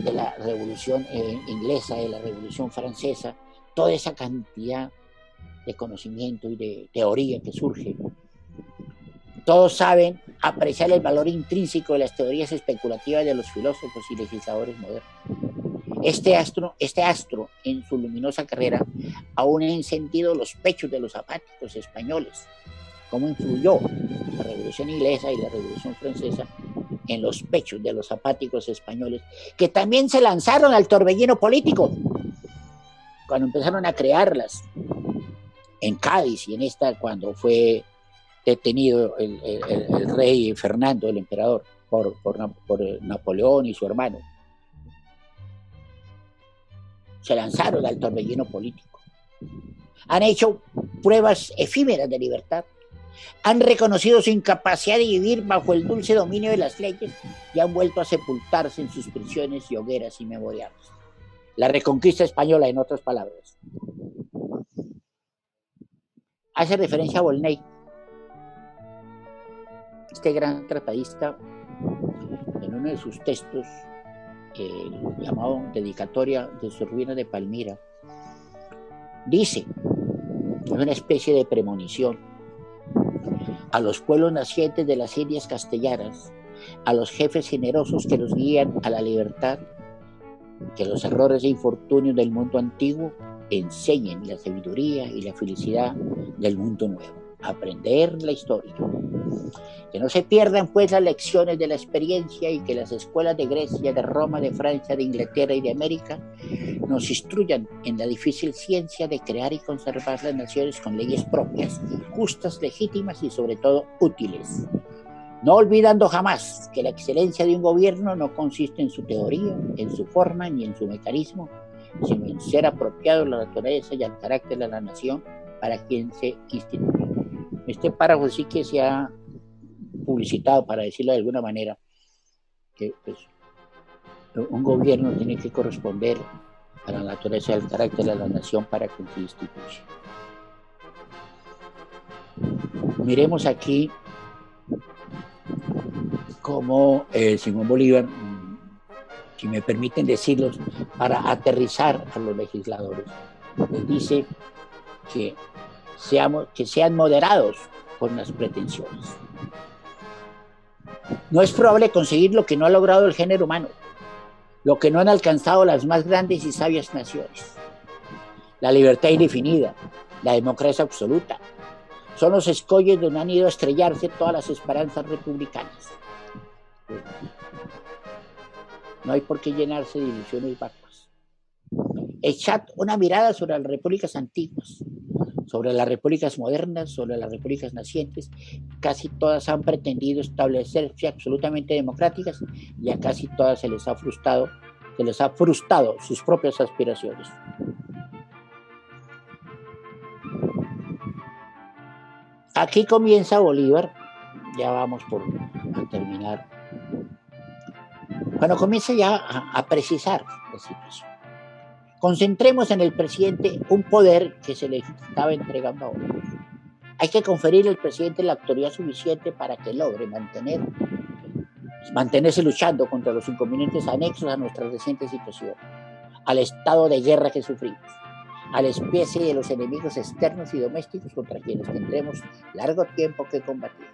de la Revolución Inglesa, de la Revolución Francesa, toda esa cantidad de conocimiento y de teoría que surge. Todos saben apreciar el valor intrínseco de las teorías especulativas de los filósofos y legisladores modernos. Este astro, en su luminosa carrera, aún ha encendido los pechos de los apáticos españoles. ¿Cómo influyó la Revolución Inglesa y la Revolución Francesa en los pechos de los apáticos españoles, que también se lanzaron al torbellino político cuando empezaron a crearlas en Cádiz y en esta cuando fue detenido el rey Fernando, el emperador, por Napoleón y su hermano. Se lanzaron al torbellino político. Han hecho pruebas efímeras de libertad. Han reconocido su incapacidad de vivir bajo el dulce dominio de las leyes y han vuelto a sepultarse en sus prisiones y hogueras inmemoriales. La reconquista española, en otras palabras. Hace referencia a Volney, este gran tratadista, en uno de sus textos, llamado Dedicatoria de sus ruinas de Palmira, dice, es una especie de premonición, a los pueblos nacientes de las Indias castellanas, a los jefes generosos que los guían a la libertad, que los errores e infortunios del mundo antiguo enseñen la sabiduría y la felicidad del mundo nuevo. Aprender la historia. Que no se pierdan pues las lecciones de la experiencia y que las escuelas de Grecia, de Roma, de Francia, de Inglaterra y de América nos instruyan en la difícil ciencia de crear y conservar las naciones con leyes propias, justas, legítimas y sobre todo útiles. No olvidando jamás que la excelencia de un gobierno no consiste en su teoría, en su forma ni en su mecanismo, sino en ser apropiado a la naturaleza y al carácter de la nación para quien se instituye. Este párrafo sí que se ha publicitado, para decirlo de alguna manera, que pues, un gobierno tiene que corresponder a la naturaleza y al carácter de la nación para que se instituya. Miremos aquí cómo Simón Bolívar, si me permiten decirlo, para aterrizar a los legisladores, les dice que sean moderados con las pretensiones. No es probable conseguir lo que no ha logrado el género humano, lo que no han alcanzado las más grandes y sabias naciones. La libertad indefinida, la democracia absoluta, son los escollos donde han ido a estrellarse todas las esperanzas republicanas. No hay por qué llenarse de ilusiones vacuas. Echad una mirada sobre las repúblicas antiguas, sobre las repúblicas modernas, sobre las repúblicas nacientes. Casi todas han pretendido establecerse absolutamente democráticas y a casi todas se les ha frustrado sus propias aspiraciones. Aquí comienza Bolívar, ya vamos a terminar, cuando comienza ya a precisar la situación. Concentremos en el presidente un poder que se le estaba entregando a otros. Hay que conferirle al presidente la autoridad suficiente para que logre mantenerse luchando contra los inconvenientes anexos a nuestra reciente situación, al estado de guerra que sufrimos, a la especie de los enemigos externos y domésticos contra quienes tendremos largo tiempo que combatir.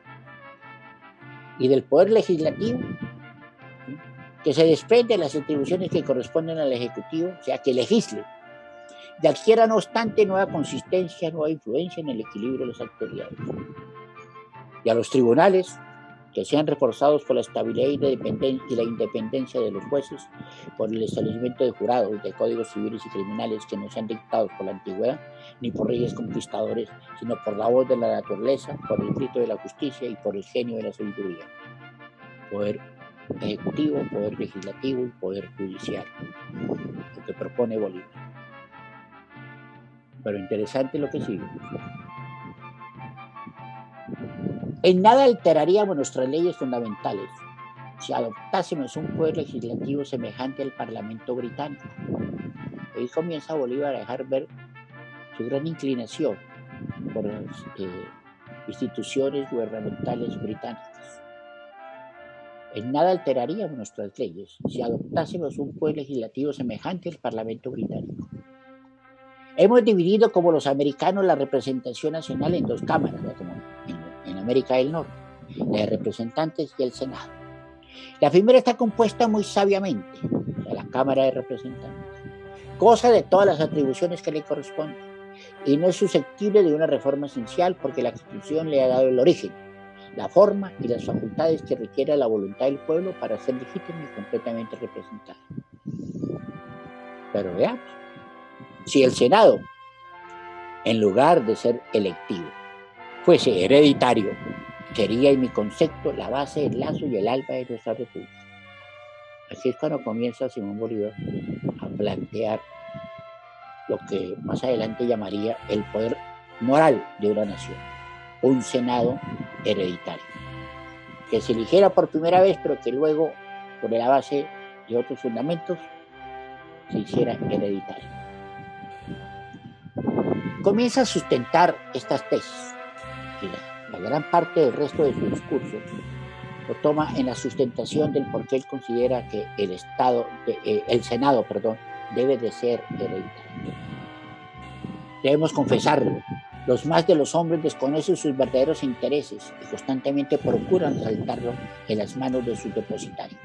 Y del poder legislativo, que se desprende de las atribuciones que corresponden al Ejecutivo, o sea, que legisle, y adquiera no obstante nueva consistencia, nueva influencia en el equilibrio de las autoridades. Y a los tribunales, que sean reforzados por la estabilidad y la independencia de los jueces, por el establecimiento de jurados, de códigos civiles y criminales que no sean dictados por la antigüedad, ni por reyes conquistadores, sino por la voz de la naturaleza, por el grito de la justicia y por el genio de la sabiduría. Poder ejecutivo, poder legislativo y poder judicial, lo que propone Bolívar. Pero interesante lo que sigue. En nada alteraríamos nuestras leyes fundamentales si adoptásemos un poder legislativo semejante al Parlamento británico. Ahí comienza Bolívar a dejar ver su gran inclinación por las instituciones gubernamentales británicas. En nada alteraríamos nuestras leyes si adoptásemos un poder legislativo semejante al Parlamento británico. Hemos dividido como los americanos la representación nacional en dos cámaras, como en América del Norte, la de representantes y el Senado. La primera está compuesta muy sabiamente, la Cámara de Representantes, goza de todas las atribuciones que le corresponden y no es susceptible de una reforma esencial porque la Constitución le ha dado el origen, la forma y las facultades que requiere la voluntad del pueblo para ser legítima y completamente representada. Pero veamos, si el Senado en lugar de ser electivo, fuese hereditario, sería en mi concepto la base, el lazo y el alma de nuestra república. Así es cuando comienza Simón Bolívar a plantear lo que más adelante llamaría el poder moral de una nación, un senado hereditario, que se eligiera por primera vez, pero que luego, por la base de otros fundamentos, se hiciera hereditario. Comienza a sustentar estas tesis, y la gran parte del resto de su discurso lo toma en la sustentación del por qué él considera que el Senado debe de ser hereditario. Debemos confesarlo, los más de los hombres desconocen sus verdaderos intereses y constantemente procuran saltarlo en las manos de sus depositarios.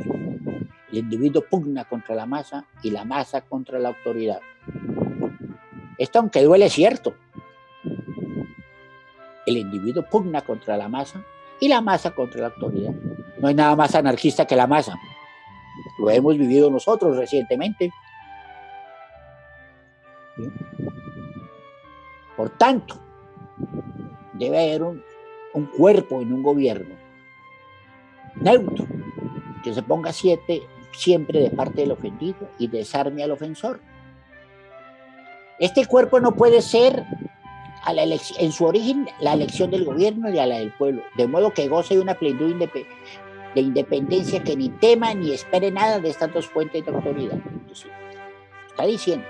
El individuo pugna contra la masa y la masa contra la autoridad. Esto, aunque duele, es cierto. El individuo pugna contra la masa y la masa contra la autoridad. No hay nada más anarquista que la masa. Lo hemos vivido nosotros recientemente. ¿Sí? Por tanto, debe haber un cuerpo en un gobierno neutro, que se ponga siempre de parte del ofendido y desarme al ofensor. Este cuerpo no puede ser en su origen la elección del gobierno y a la del pueblo, de modo que goce de una plenitud de independencia que ni tema ni espere nada de estas dos fuentes de autoridad. Entonces, está diciendo,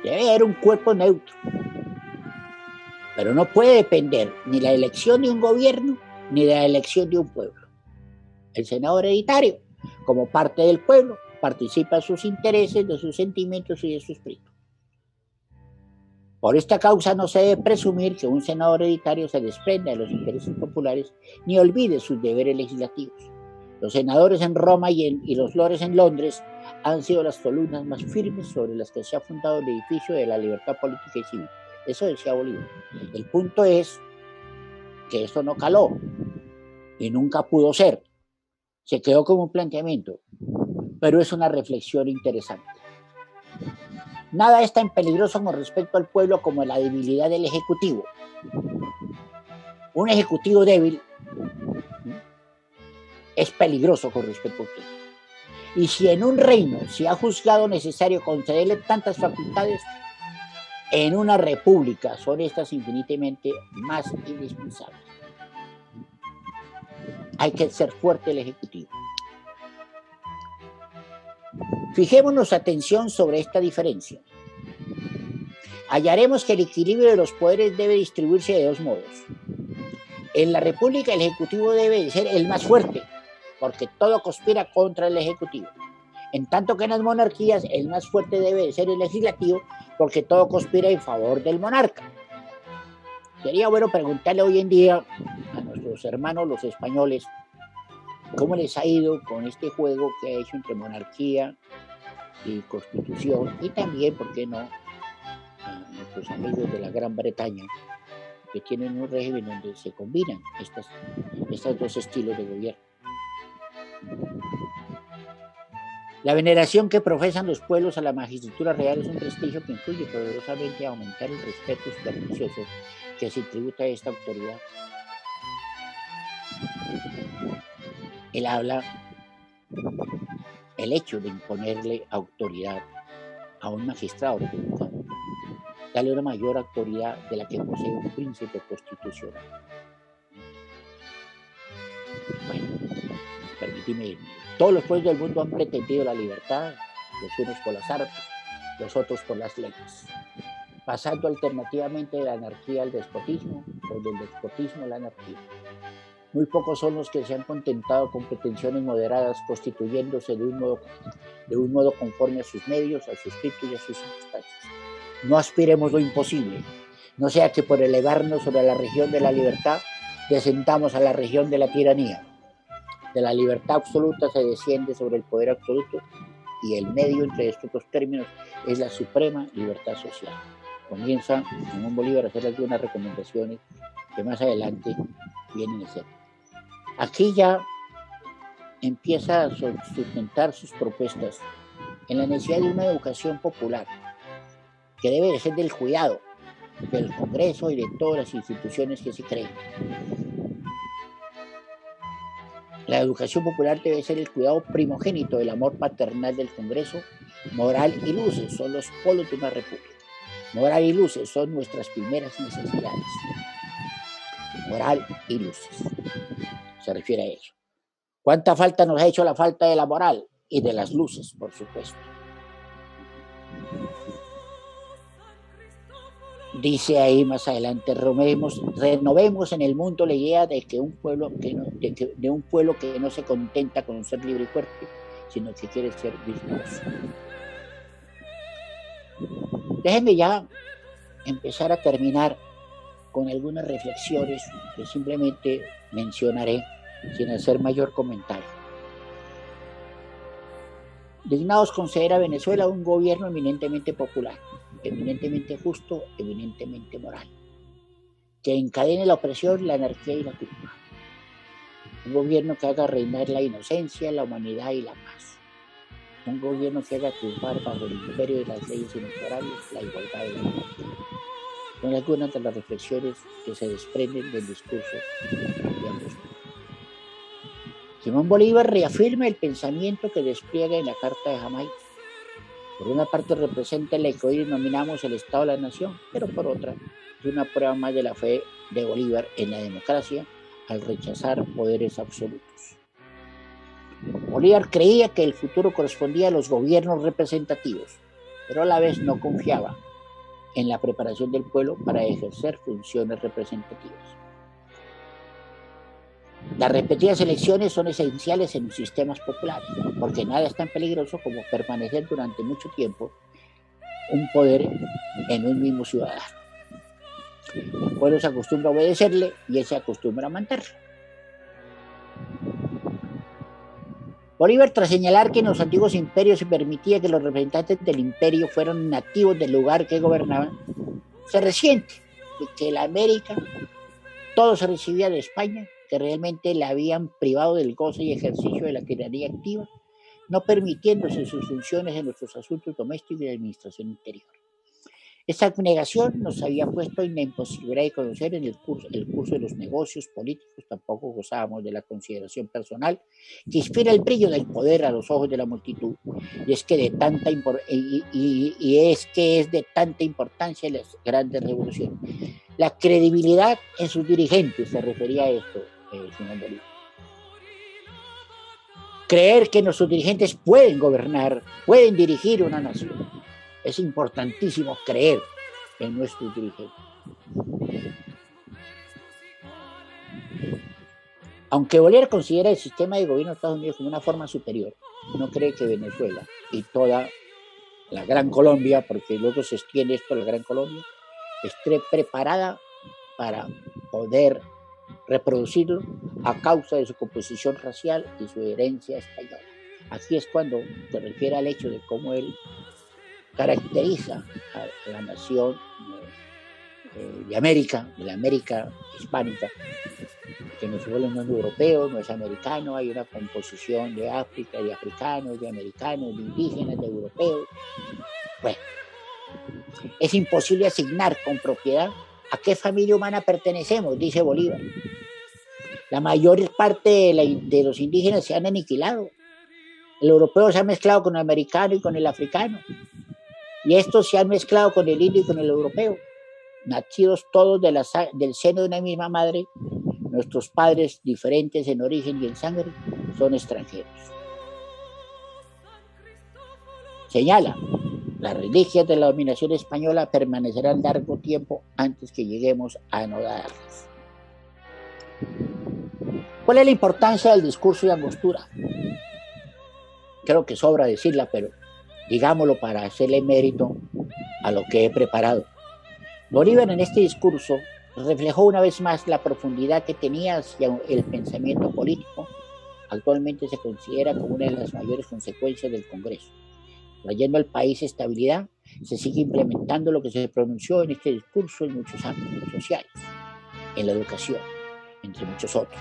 debe haber un cuerpo neutro, pero no puede depender ni la elección de un gobierno ni de la elección de un pueblo. El Senado hereditario, como parte del pueblo, participa de sus intereses, de sus sentimientos y de su espíritu. Por esta causa no se debe presumir que un Senado hereditario se desprenda de los intereses populares ni olvide sus deberes legislativos. Los senadores en Roma y los lores en Londres han sido las columnas más firmes sobre las que se ha fundado el edificio de la libertad política y civil. Eso decía Bolívar. El punto es que esto no caló y nunca pudo ser. Se quedó como un planteamiento, pero es una reflexión interesante. Nada es tan peligroso con respecto al pueblo como la debilidad del Ejecutivo. Un Ejecutivo débil es peligroso con respecto al pueblo. Y si en un reino se ha juzgado necesario concederle tantas facultades, en una república son estas infinitamente más indispensables. Hay que ser fuerte el Ejecutivo. Fijémonos atención sobre esta diferencia. Hallaremos que el equilibrio de los poderes debe distribuirse de dos modos. En la República el Ejecutivo debe ser el más fuerte, porque todo conspira contra el Ejecutivo. En tanto que en las monarquías el más fuerte debe ser el Legislativo, porque todo conspira en favor del monarca. Sería bueno preguntarle hoy en día a nuestros hermanos los españoles cómo les ha ido con este juego que ha hecho entre monarquía y constitución, y también, ¿por qué no?, a nuestros amigos de la Gran Bretaña, que tienen un régimen donde se combinan estos dos estilos de gobierno. La veneración que profesan los pueblos a la magistratura real es un prestigio que influye poderosamente a aumentar el respeto supersticioso que se tributa a esta autoridad. Él habla el hecho de imponerle autoridad a un magistrado republicano, darle una mayor autoridad de la que posee un príncipe constitucional. Bueno, permíteme, todos los pueblos del mundo han pretendido la libertad, los unos por las artes, los otros por las leyes, pasando alternativamente de la anarquía al despotismo o del despotismo a la anarquía. Muy pocos son los que se han contentado con pretensiones moderadas, constituyéndose de un modo conforme a sus medios, a sus espíritu y a sus circunstancias. No aspiremos lo imposible, no sea que por elevarnos sobre la región de la libertad descendamos a la región de la tiranía. De la libertad absoluta se desciende sobre el poder absoluto y el medio entre estos dos términos es la suprema libertad social. Comienza Simón Bolívar a hacer algunas recomendaciones que más adelante vienen a ser. Aquí ya empieza a sustentar sus propuestas en la necesidad de una educación popular que debe de ser del cuidado, del Congreso y de todas las instituciones que se creen. La educación popular debe ser el cuidado primogénito del amor paternal del Congreso. Moral y luces son los polos de una república. Moral y luces son nuestras primeras necesidades. Moral y luces. Se refiere a eso. ¿Cuánta falta nos ha hecho la falta de la moral y de las luces, por supuesto? Dice ahí más adelante, renovemos en el mundo la idea de que un pueblo que no se contenta con ser libre y fuerte, sino que quiere ser virtuoso. Déjenme ya empezar a terminar con algunas reflexiones que simplemente mencionaré sin hacer mayor comentario. Dignados considera a Venezuela un gobierno eminentemente popular, eminentemente justo, eminentemente moral, que encadene la opresión, la anarquía y la culpa. Un gobierno que haga reinar la inocencia, la humanidad y la paz. Un gobierno que haga triunfar bajo el imperio de las leyes inexorables la igualdad y la libertad. Son algunas de las reflexiones que se desprenden del discurso de Angostura. Simón Bolívar reafirma el pensamiento que despliega en la Carta de Jamaica. Por una parte representa la que hoy denominamos el Estado de la Nación, pero por otra es una prueba más de la fe de Bolívar en la democracia al rechazar poderes absolutos. Bolívar creía que el futuro correspondía a los gobiernos representativos, pero a la vez no confiaba en la preparación del pueblo para ejercer funciones representativas. Las repetidas elecciones son esenciales en los sistemas populares, porque nada es tan peligroso como permanecer durante mucho tiempo un poder en un mismo ciudadano. El pueblo se acostumbra a obedecerle y él se acostumbra a mandarlo. Bolívar, tras señalar que en los antiguos imperios se permitía que los representantes del imperio fueran nativos del lugar que gobernaban, se resiente de que en la América todo se recibía de España, que realmente la habían privado del goce y ejercicio de la tiranía activa, no permitiéndose sus funciones en nuestros asuntos domésticos y de administración interior. Esta abnegación nos había puesto en la imposibilidad de conocer en el curso de los negocios políticos. Tampoco gozábamos de la consideración personal que inspira el brillo del poder a los ojos de la multitud, y es que es de tanta importancia las grandes revoluciones. La credibilidad en sus dirigentes, se refería a esto, Simón Bolívar. Creer que nuestros dirigentes pueden gobernar, pueden dirigir una nación. Es importantísimo creer en nuestros dirigentes. Aunque Bolívar considera el sistema de gobierno de Estados Unidos como una forma superior, no cree que Venezuela y toda la Gran Colombia, porque luego se extiende esto a la Gran Colombia, esté preparada para poder reproducirlo a causa de su composición racial y su herencia española. Aquí es cuando se refiere al hecho de cómo él caracteriza a la nación de América, de la América hispánica, que no solo no es europeo, no es americano, hay una composición de África, de africanos, de americanos, de indígenas, de europeos. Bueno, es imposible asignar con propiedad a qué familia humana pertenecemos, dice Bolívar. La mayor parte de los indígenas se han aniquilado. El europeo se ha mezclado con el americano y con el africano. Y estos se han mezclado con el indio y con el europeo. Nacidos todos del seno de una misma madre, nuestros padres, diferentes en origen y en sangre, son extranjeros. Señala, las reliquias de la dominación española permanecerán largo tiempo antes que lleguemos a anodarlas. ¿Cuál es la importancia del discurso de Angostura? Creo que sobra decirla, pero digámoslo para hacerle mérito a lo que he preparado. Bolívar en este discurso reflejó una vez más la profundidad que tenía hacia el pensamiento político. Actualmente se considera como una de las mayores consecuencias del Congreso. Trayendo al país estabilidad, se sigue implementando lo que se pronunció en este discurso en muchos ámbitos sociales, en la educación, entre muchos otros.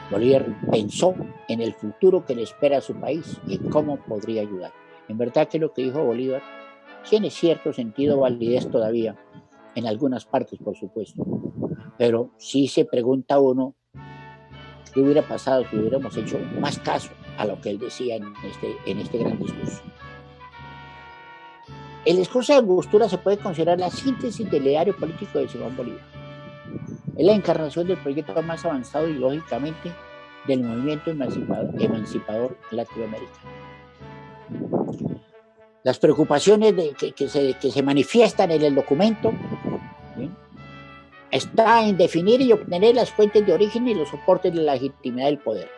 Bolívar pensó en el futuro que le espera a su país y en cómo podría ayudar. En verdad que lo que dijo Bolívar tiene cierto sentido, validez todavía, en algunas partes, por supuesto, pero sí se pregunta uno qué hubiera pasado si hubiéramos hecho más caso a lo que él decía en este gran discurso. El discurso de Angostura se puede considerar la síntesis del ideario político de Simón Bolívar. Es la encarnación del proyecto más avanzado ideológicamente del movimiento emancipador latinoamericano. Las preocupaciones que se manifiestan en el documento, ¿sí?, está en definir y obtener las fuentes de origen y los soportes de la legitimidad del poder,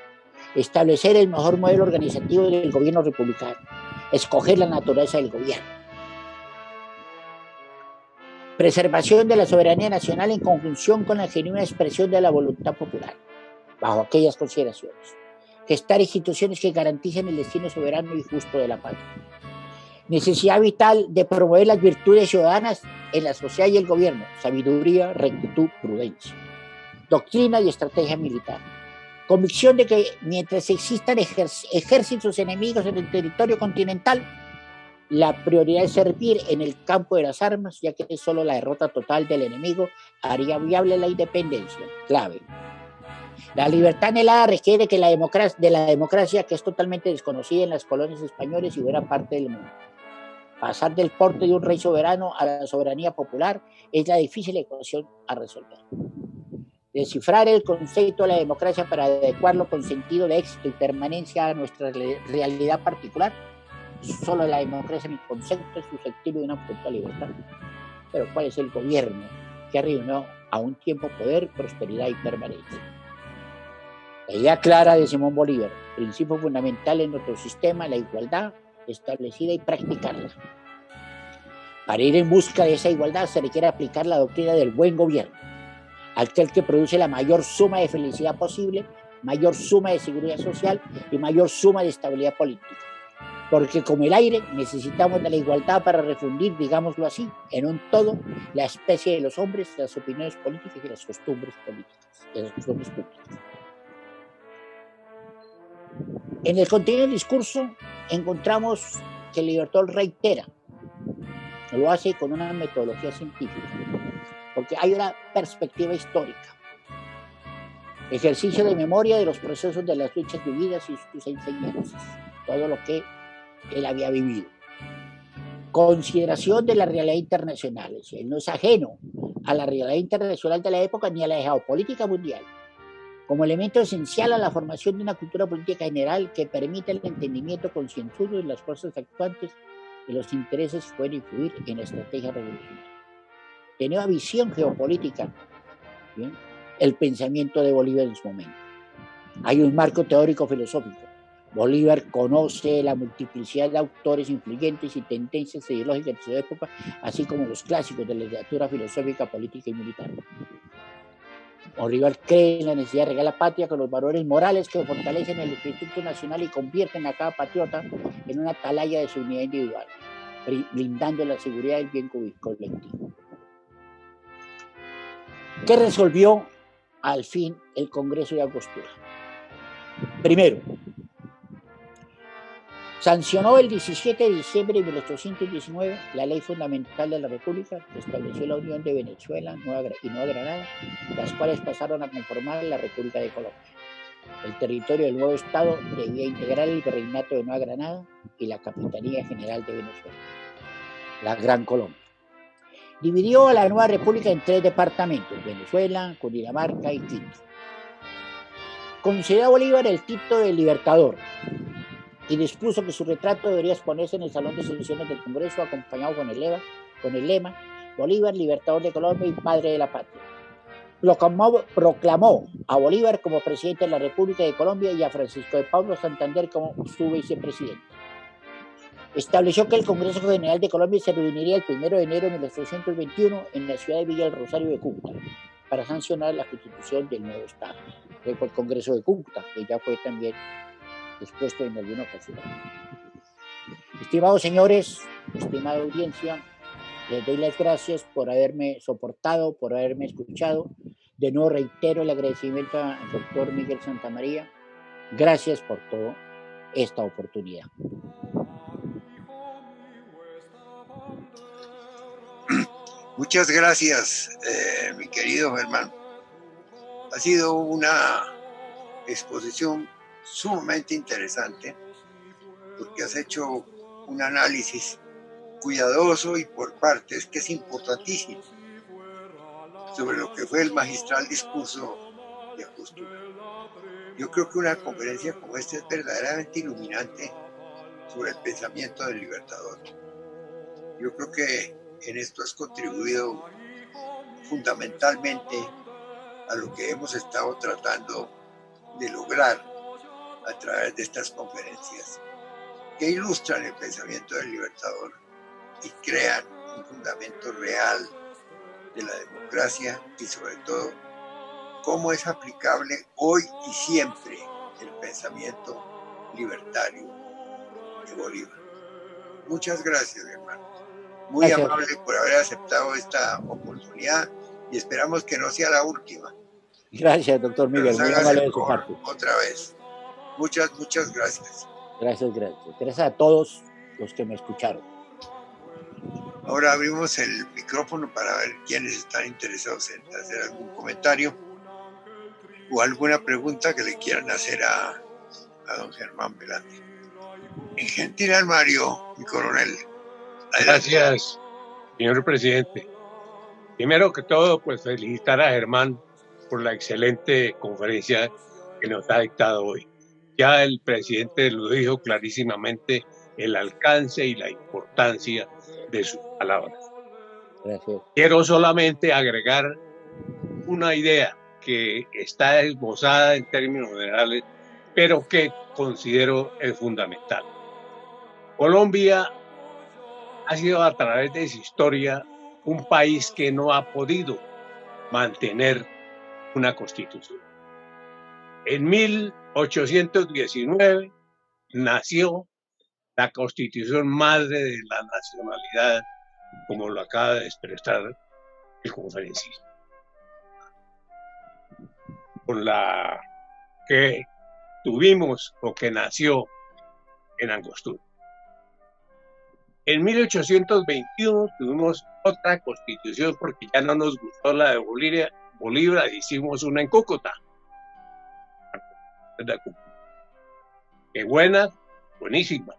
establecer el mejor modelo organizativo del gobierno republicano, escoger la naturaleza del gobierno, preservación de la soberanía nacional en conjunción con la genuina expresión de la voluntad popular, bajo aquellas consideraciones, gestar instituciones que garanticen el destino soberano y justo de la patria, necesidad vital de promover las virtudes ciudadanas en la sociedad y el gobierno, sabiduría, rectitud, prudencia, doctrina y estrategia militar, convicción de que mientras existan ejércitos enemigos en el territorio continental, la prioridad es servir en el campo de las armas, ya que solo la derrota total del enemigo haría viable la independencia. Clave. La libertad anhelada requiere que de la democracia, que es totalmente desconocida en las colonias españolas y buena parte del mundo. Pasar del porte de un rey soberano a la soberanía popular es la difícil ecuación a resolver. Descifrar el concepto de la democracia para adecuarlo con sentido de éxito y permanencia a nuestra realidad particular. Solo la democracia, mi concepto, es susceptible de una absoluta libertad. Pero ¿cuál es el gobierno que reunió a un tiempo poder, prosperidad y permanencia? La idea clara de Simón Bolívar, principio fundamental en nuestro sistema, la igualdad establecida y practicarla. Para ir en busca de esa igualdad se requiere aplicar la doctrina del buen gobierno, aquel que produce la mayor suma de felicidad posible, mayor suma de seguridad social y mayor suma de estabilidad política. Porque como el aire necesitamos de la igualdad para refundir, digámoslo así, en un todo, la especie de los hombres, las opiniones políticas y las costumbres políticas. En el contenido del discurso encontramos que el Libertador reitera, lo hace con una metodología científica, porque hay una perspectiva histórica, ejercicio de memoria de los procesos de las luchas vividas y sus enseñanzas, todo lo que él había vivido. Consideración de la realidad internacional, él no es ajeno a la realidad internacional de la época ni a la geopolítica mundial, como elemento esencial a la formación de una cultura política general que permita el entendimiento concienzudo de las fuerzas actuantes y los intereses que pueden influir en la estrategia revolucionaria. Tenía visión geopolítica, ¿bien?, el pensamiento de Bolívar en su momento. Hay un marco teórico filosófico. Bolívar conoce la multiplicidad de autores influyentes y tendencias ideológicas de su época, así como los clásicos de la literatura filosófica, política y militar. Bolívar cree en la necesidad de regar la patria con los valores morales que fortalecen el espíritu nacional y convierten a cada patriota en una atalaya de su unidad individual, blindando la seguridad del bien colectivo. ¿Qué resolvió al fin el Congreso de Angostura? Primero, sancionó el 17 de diciembre de 1819 la Ley Fundamental de la República que estableció la unión de Venezuela y Nueva Granada, las cuales pasaron a conformar la República de Colombia. El territorio del nuevo Estado debía integrar el Virreinato de Nueva Granada y la Capitanía General de Venezuela, la Gran Colombia. Dividió a la nueva república en 3 departamentos, Venezuela, Cundinamarca y Quito. Concedió a Bolívar el título de Libertador y dispuso que su retrato debería exponerse en el Salón de Sesiones del Congreso, acompañado con el lema Bolívar, Libertador de Colombia y Padre de la Patria. Proclamó a Bolívar como presidente de la República de Colombia y a Francisco de Paula Santander como su vicepresidente. Estableció que el Congreso General de Colombia se reuniría el 1 de enero de 1821 en la ciudad de Villa del Rosario de Cúcuta para sancionar la constitución del nuevo Estado. Fue el Congreso de Cúcuta, que ya fue también expuesto en alguna ocasión. Estimados señores, estimada audiencia, les doy las gracias por haberme soportado, por haberme escuchado. De nuevo reitero el agradecimiento al doctor Miguel Santamaría. Gracias por toda esta oportunidad. Muchas gracias, mi querido Germán. Ha sido una exposición sumamente interesante porque has hecho un análisis cuidadoso y por partes que es importantísimo sobre lo que fue el magistral discurso de Angostura. Yo creo que una conferencia como esta es verdaderamente iluminante sobre el pensamiento del Libertador. Yo creo que en esto has contribuido fundamentalmente a lo que hemos estado tratando de lograr a través de estas conferencias, que ilustran el pensamiento del Libertador y crean un fundamento real de la democracia y sobre todo cómo es aplicable hoy y siempre el pensamiento libertario de Bolívar. Muchas gracias, hermano. Muy Gracias. amable por haber aceptado esta oportunidad y esperamos que no sea la última. Gracias, doctor Miguel. Muy amable de su parte. Otra vez. Muchas gracias. Gracias. Gracias a todos los que me escucharon. Ahora abrimos el micrófono para ver quiénes están interesados en hacer algún comentario o alguna pregunta que le quieran hacer a don Germán Belandia. Gentil Mario, mi coronel. Adelante. Gracias, señor presidente. Primero que todo, pues felicitar a Germán por la excelente conferencia que nos ha dictado hoy. Ya el presidente lo dijo clarísimamente, el alcance y la importancia de sus palabras. Gracias. Quiero solamente agregar una idea que está esbozada en términos generales, pero que considero es fundamental. Colombia ha sido a través de su historia un país que no ha podido mantener una constitución. En 1819 nació la constitución madre de la nacionalidad, como lo acaba de expresar el conferencista, con la que tuvimos o que nació en Angostura. En 1821 tuvimos otra constitución porque ya no nos gustó la de Bolívar, hicimos una en Cúcuta. Qué buena, buenísima.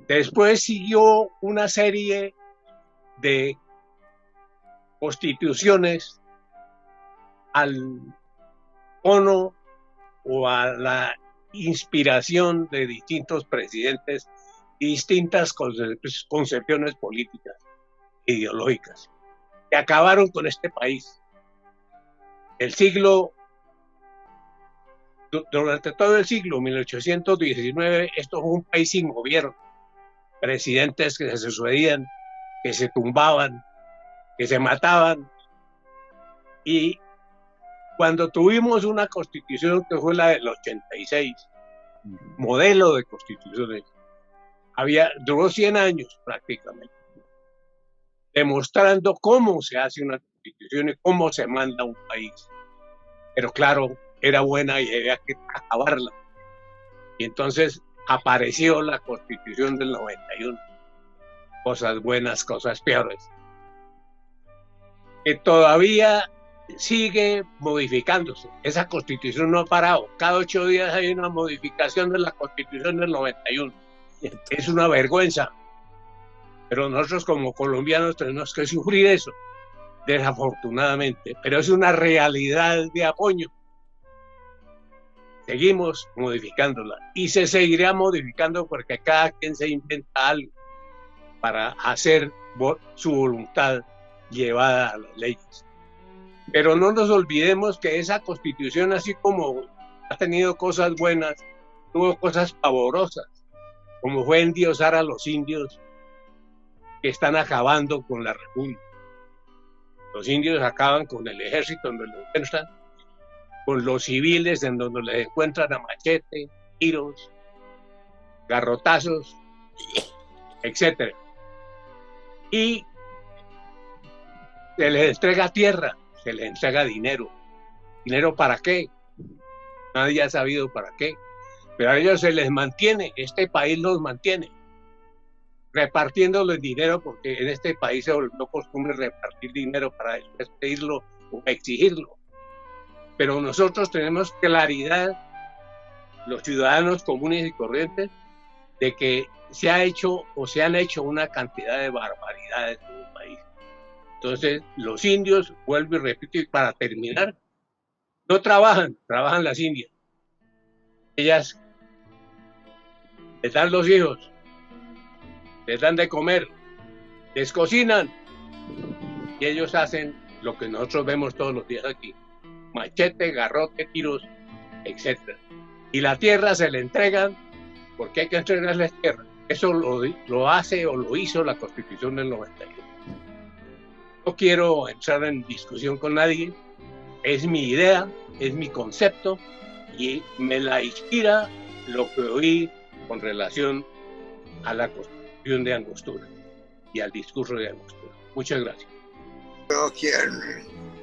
Después siguió una serie de constituciones al tono o a la inspiración de distintos presidentes y distintas concepciones políticas e ideológicas que acabaron con este país. Durante todo el siglo, 1819, esto fue un país sin gobierno, presidentes que se sucedían, que se tumbaban, que se mataban, y cuando tuvimos una constitución que fue la del 86, modelo de constituciones, duró 100 años prácticamente, demostrando cómo se hace una constitución y cómo se manda un país. Pero claro, era buena y había que acabarla. Y entonces apareció la constitución del 91. Cosas buenas, cosas peores. Que todavía sigue modificándose. Esa constitución no ha parado. Cada 8 días hay una modificación de la constitución del 91. Es una vergüenza, pero nosotros como colombianos tenemos que sufrir eso, desafortunadamente, pero es una realidad de apoyo. Seguimos modificándola y se seguirá modificando porque cada quien se inventa algo para hacer su voluntad llevada a las leyes. Pero no nos olvidemos que esa constitución, así como ha tenido cosas buenas, tuvo cosas pavorosas, como fue endiosar a los indios que están acabando con la república. Los indios acaban con el ejército donde los encuentran, con los civiles en donde les encuentran a machete, tiros, garrotazos, etc. Y se les entrega tierra, se les entrega dinero. ¿Dinero para qué? Nadie ha sabido para qué. Pero a ellos se les mantiene, este país los mantiene. repartiendo el dinero, porque en este país se volvió costumbre repartir dinero para después pedirlo o exigirlo. Pero nosotros tenemos claridad, los ciudadanos comunes y corrientes, de que se ha hecho o se han hecho una cantidad de barbaridades en el país. Entonces, los indios, vuelvo y repito, y para terminar, no trabajan, trabajan las indias. Ellas les dan los hijos, les dan de comer, les cocinan, y ellos hacen lo que nosotros vemos todos los días aquí: machete, garrote, tiros, etc. Y la tierra se le entregan porque hay que entregarles tierra. Eso lo hace o lo hizo la Constitución del 91. No quiero entrar en discusión con nadie, es mi idea, es mi concepto, y me la inspira lo que oí con relación a la Constitución de Angostura y al discurso de Angostura. Muchas gracias.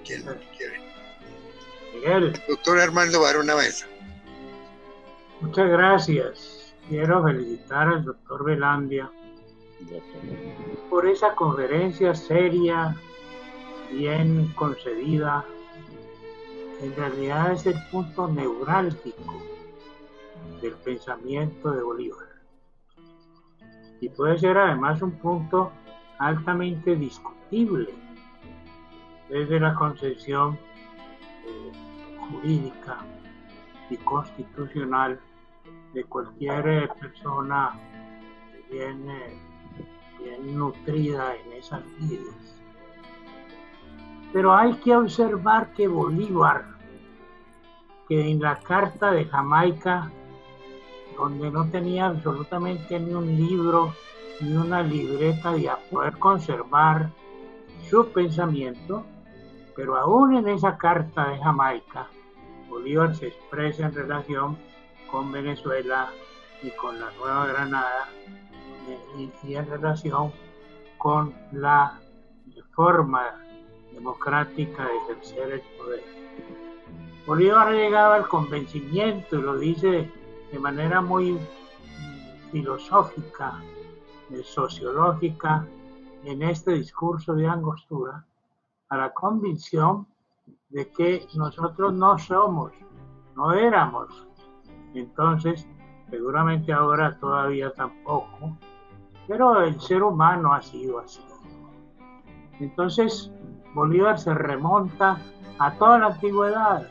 ¿Quién no quiere? Miguel. Doctor Armando Barona Mesa. Muchas gracias. Quiero felicitar al doctor Velandia por esa conferencia seria, bien concebida. En realidad es el punto neurálgico del pensamiento de Bolívar. Y puede ser además un punto altamente discutible desde la concepción jurídica y constitucional de cualquier persona bien nutrida en esas ideas. Pero hay que observar que Bolívar, que en la Carta de Jamaica, donde no tenía absolutamente ni un libro ni una libreta de poder conservar su pensamiento, pero aún en esa Carta de Jamaica, Bolívar se expresa en relación con Venezuela y con la Nueva Granada y en relación con la forma democrática de ejercer el poder. Bolívar llegaba al convencimiento, y lo dice de manera muy filosófica, sociológica, en este discurso de Angostura, a la convicción de que nosotros no éramos, entonces, seguramente ahora todavía tampoco, pero el ser humano ha sido así. Entonces, Bolívar se remonta a toda la antigüedad,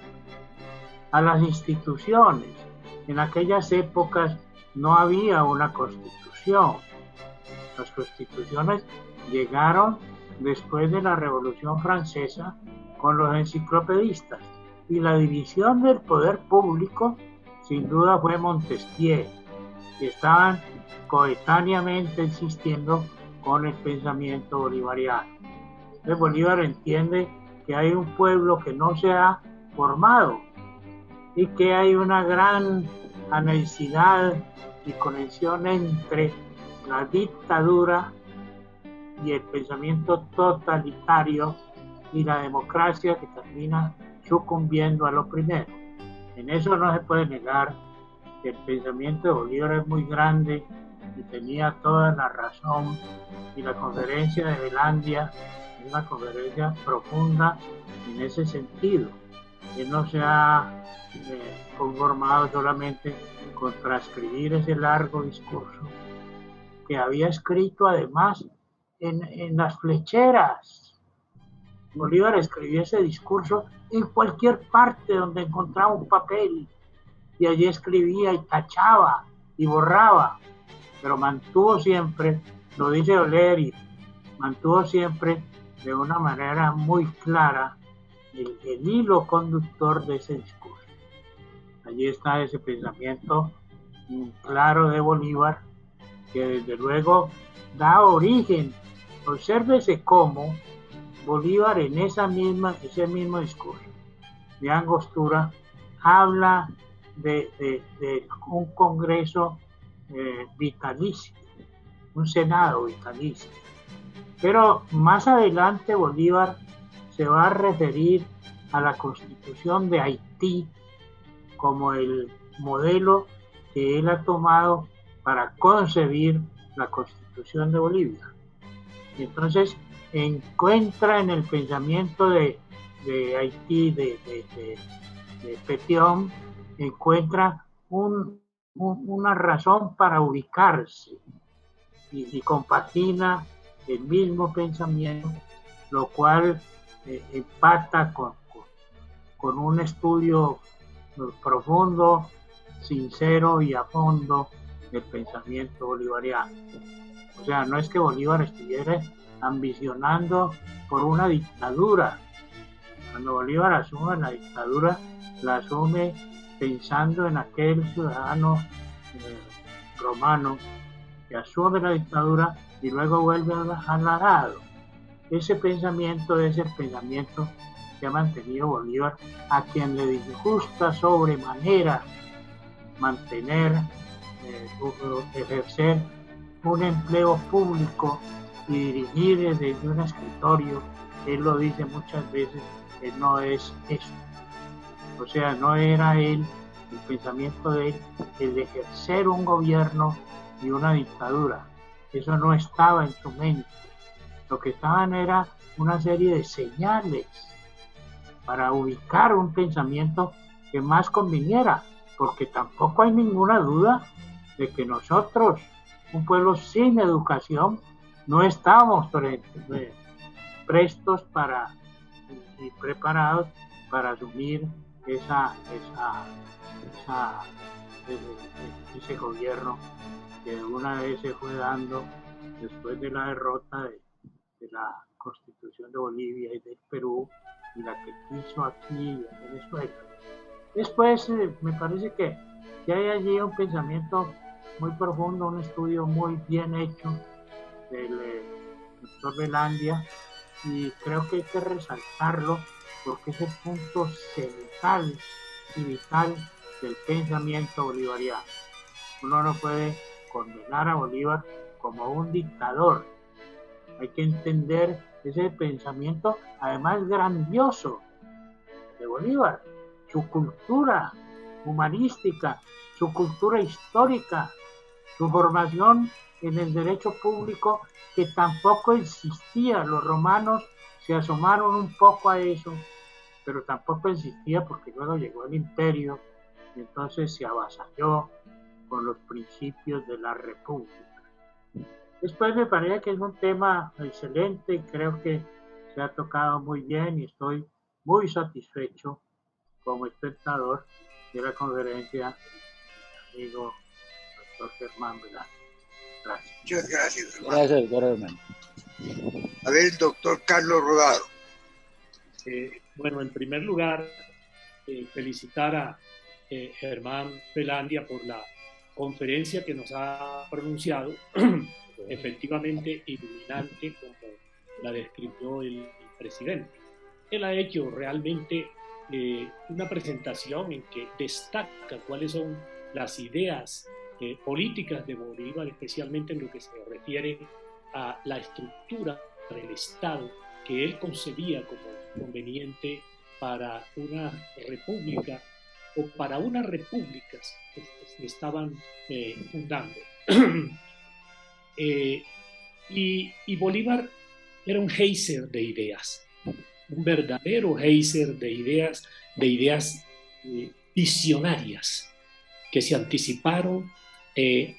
a las instituciones. En aquellas épocas no había una constitución. Las constituciones llegaron después de la Revolución Francesa con los enciclopedistas, y la división del poder público sin duda fue Montesquieu, y estaban coetáneamente existiendo con el pensamiento bolivariano. Entonces Bolívar entiende que hay un pueblo que no se ha formado y que hay una gran necesidad y conexión entre la dictadura y el pensamiento totalitario y la democracia, que termina sucumbiendo a lo primero. En eso no se puede negar que el pensamiento de Bolívar es muy grande y tenía toda la razón, y la conferencia de Velandia es una conferencia profunda en ese sentido. Él no se ha conformado solamente con transcribir ese largo discurso que había escrito además en las flecheras. Bolívar escribía ese discurso en cualquier parte donde encontraba un papel, y allí escribía y tachaba y borraba, pero mantuvo siempre, lo dice O'Leary, mantuvo siempre de una manera muy clara el hilo conductor de ese discurso. Allí está ese pensamiento claro de Bolívar, que desde luego da origen. Obsérvese cómo Bolívar en ese mismo discurso de Angostura habla de un congreso vitalicio, un senado vitalicio. Pero más adelante Bolívar se va a referir a la Constitución de Haití como el modelo que él ha tomado para concebir la Constitución Constitución de Bolivia. Y entonces encuentra en el pensamiento de Haití, de Petion, encuentra una razón para ubicarse y compagina el mismo pensamiento, lo cual empata con un estudio profundo, sincero y a fondo del pensamiento bolivariano. O sea, no es que Bolívar estuviera ambicionando por una dictadura. Cuando Bolívar asume la dictadura, la asume pensando en aquel ciudadano romano que asume la dictadura y luego vuelve al arado. Ese pensamiento es el pensamiento que ha mantenido Bolívar, a quien le disgusta sobremanera mantener, ejercer un empleo público y dirigir desde un escritorio. Él lo dice muchas veces, él no es eso. O sea, no era él, el pensamiento de él, el de ejercer un gobierno y una dictadura. Eso no estaba en su mente. Lo que estaban era una serie de señales para ubicar un pensamiento que más conviniera, porque tampoco hay ninguna duda de que nosotros, un pueblo sin educación, no estamos prestos y preparados para asumir ese gobierno que una vez se fue dando después de la derrota de la Constitución de Bolivia y del Perú, y la que quiso aquí en Venezuela. Después me parece que hay allí un pensamiento muy profundo, un estudio muy bien hecho del doctor Velandia, y creo que hay que resaltarlo porque es el punto central y vital del pensamiento bolivariano. Uno no puede condenar a Bolívar como un dictador. Hay que entender ese pensamiento, además grandioso, de Bolívar, su cultura humanística, su cultura histórica, su formación en el derecho público, que tampoco existía. Los romanos se asomaron un poco a eso, pero tampoco existía porque luego llegó el imperio y entonces se avasalló con los principios de la república. Después me parece que es un tema excelente y creo que se ha tocado muy bien y estoy muy satisfecho como espectador de la conferencia del amigo doctor Germán Velandia. Gracias. Muchas gracias, hermano. Gracias, doctor Hermano. A ver, el doctor Carlos Rodado. Bueno, en primer lugar, felicitar a Germán Velandia por la conferencia que nos ha pronunciado, efectivamente iluminante, como la describió el presidente. Él ha hecho realmente una presentación en que destaca cuáles son las ideas políticas de Bolívar, especialmente en lo que se refiere a la estructura del Estado que él concebía como conveniente para una república o para unas repúblicas que se estaban fundando. Y Bolívar era un geyser de ideas, un verdadero geyser de ideas visionarias que se anticiparon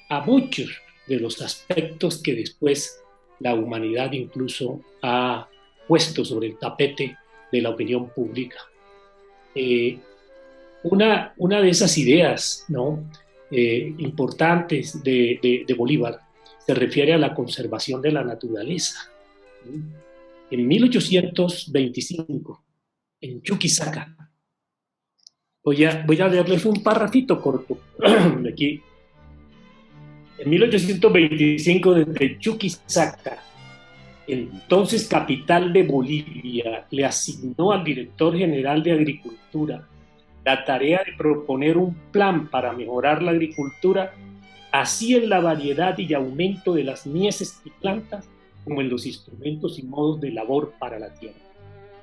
a muchos de los aspectos que después la humanidad incluso ha puesto sobre el tapete de la opinión pública. Una de esas ideas, ¿no?, importantes de Bolívar se refiere a la conservación de la naturaleza. En 1825, en Chuquisaca, voy a leerles un parrafito corto de aquí. En 1825, desde Chuquisaca, entonces capital de Bolivia, le asignó al director general de Agricultura la tarea de proponer un plan para mejorar la agricultura, así en la variedad y aumento de las mieses y plantas, como en los instrumentos y modos de labor para la tierra.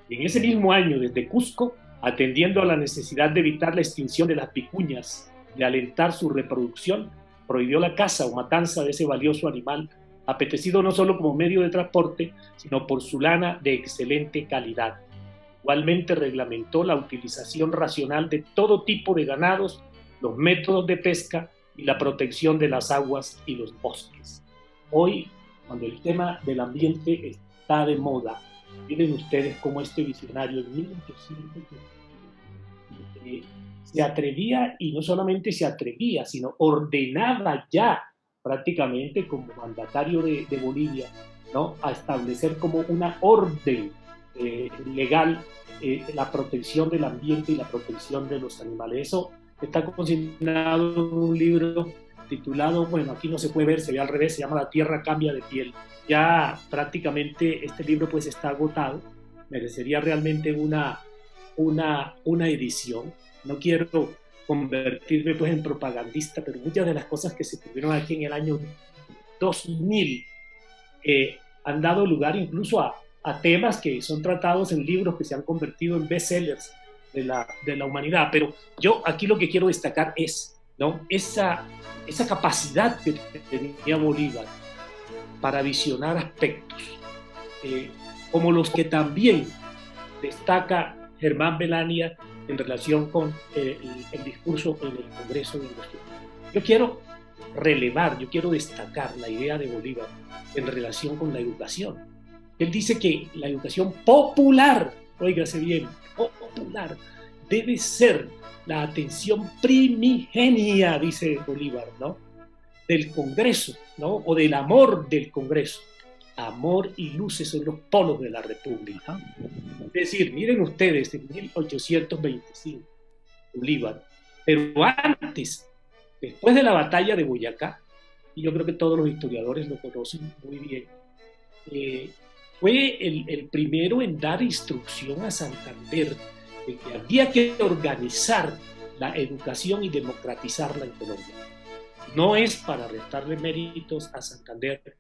Y en ese mismo año, desde Cusco, atendiendo a la necesidad de evitar la extinción de las vicuñas, de alentar su reproducción, prohibió la caza o matanza de ese valioso animal apetecido no solo como medio de transporte, sino por su lana de excelente calidad. Igualmente reglamentó la utilización racional de todo tipo de ganados, los métodos de pesca y la protección de las aguas y los bosques. Hoy, cuando el tema del ambiente está de moda, miren ustedes cómo este visionario en 1800 se atrevía, y no solamente se atrevía, sino ordenaba ya prácticamente como mandatario de Bolivia, ¿no?, a establecer como una orden legal la protección del ambiente y la protección de los animales. Eso está consignado en un libro titulado, bueno, aquí no se puede ver, se ve al revés, se llama La Tierra cambia de piel. Ya prácticamente este libro pues está agotado, merecería realmente una edición. No quiero convertirme pues en propagandista, pero muchas de las cosas que se tuvieron aquí en el año 2000 han dado lugar incluso a temas que son tratados en libros que se han convertido en bestsellers de la humanidad. Pero yo aquí lo que quiero destacar es, ¿no?, esa capacidad que tenía Bolívar para visionar aspectos, como los que también destaca Germán Belania en relación con el discurso en el Congreso de Industria. Yo quiero relevar, yo quiero destacar la idea de Bolívar en relación con la educación. Él dice que la educación popular, óigase bien, popular, debe ser la atención primigenia, dice Bolívar, ¿no?, del Congreso, ¿no?, o del amor del Congreso. Amor y luces son los polos de la República. Es decir, miren ustedes, en 1825, Bolívar, pero antes, después de la batalla de Boyacá, y yo creo que todos los historiadores lo conocen muy bien, fue el primero en dar instrucción a Santander de que había que organizar la educación y democratizarla en Colombia. No es para restarle méritos a Santander,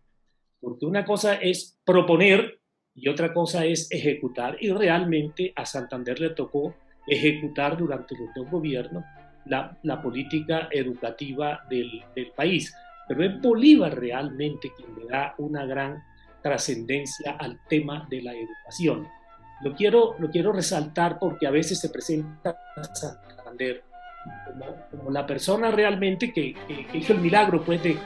porque una cosa es proponer y otra cosa es ejecutar, y realmente a Santander le tocó ejecutar durante los dos gobiernos la política educativa del país. Pero es Bolívar realmente quien le da una gran trascendencia al tema de la educación. Lo quiero resaltar porque a veces se presenta a Santander como la persona realmente que hizo el milagro pues de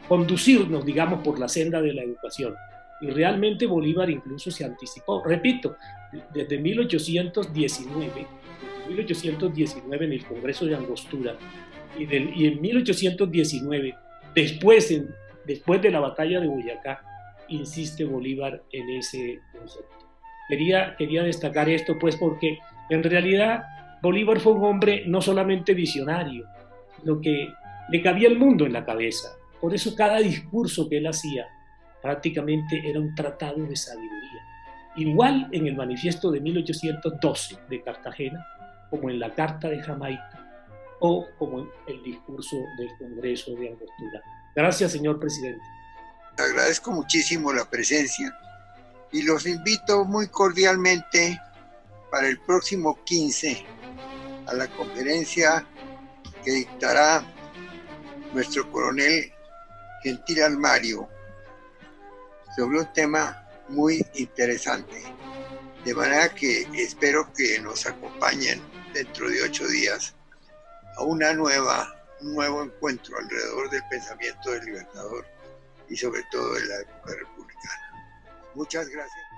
conducirnos, digamos, por la senda de la educación. Y realmente Bolívar incluso se anticipó, repito, desde 1819 en el Congreso de Angostura, y en 1819, después de la batalla de Boyacá, insiste Bolívar en ese concepto. Quería destacar esto pues porque en realidad Bolívar fue un hombre no solamente visionario, sino que le cabía el mundo en la cabeza. Por eso cada discurso que él hacía prácticamente era un tratado de sabiduría. Igual en el manifiesto de 1812 de Cartagena, como en la Carta de Jamaica, o como en el discurso del Congreso de Angostura. Gracias, señor presidente. Agradezco muchísimo la presencia y los invito muy cordialmente para el próximo 15 a la conferencia que dictará nuestro coronel Gentil Almario sobre un tema muy interesante. De manera que espero que nos acompañen dentro de 8 días a un nuevo encuentro alrededor del pensamiento del Libertador y sobre todo de la época republicana. Muchas gracias.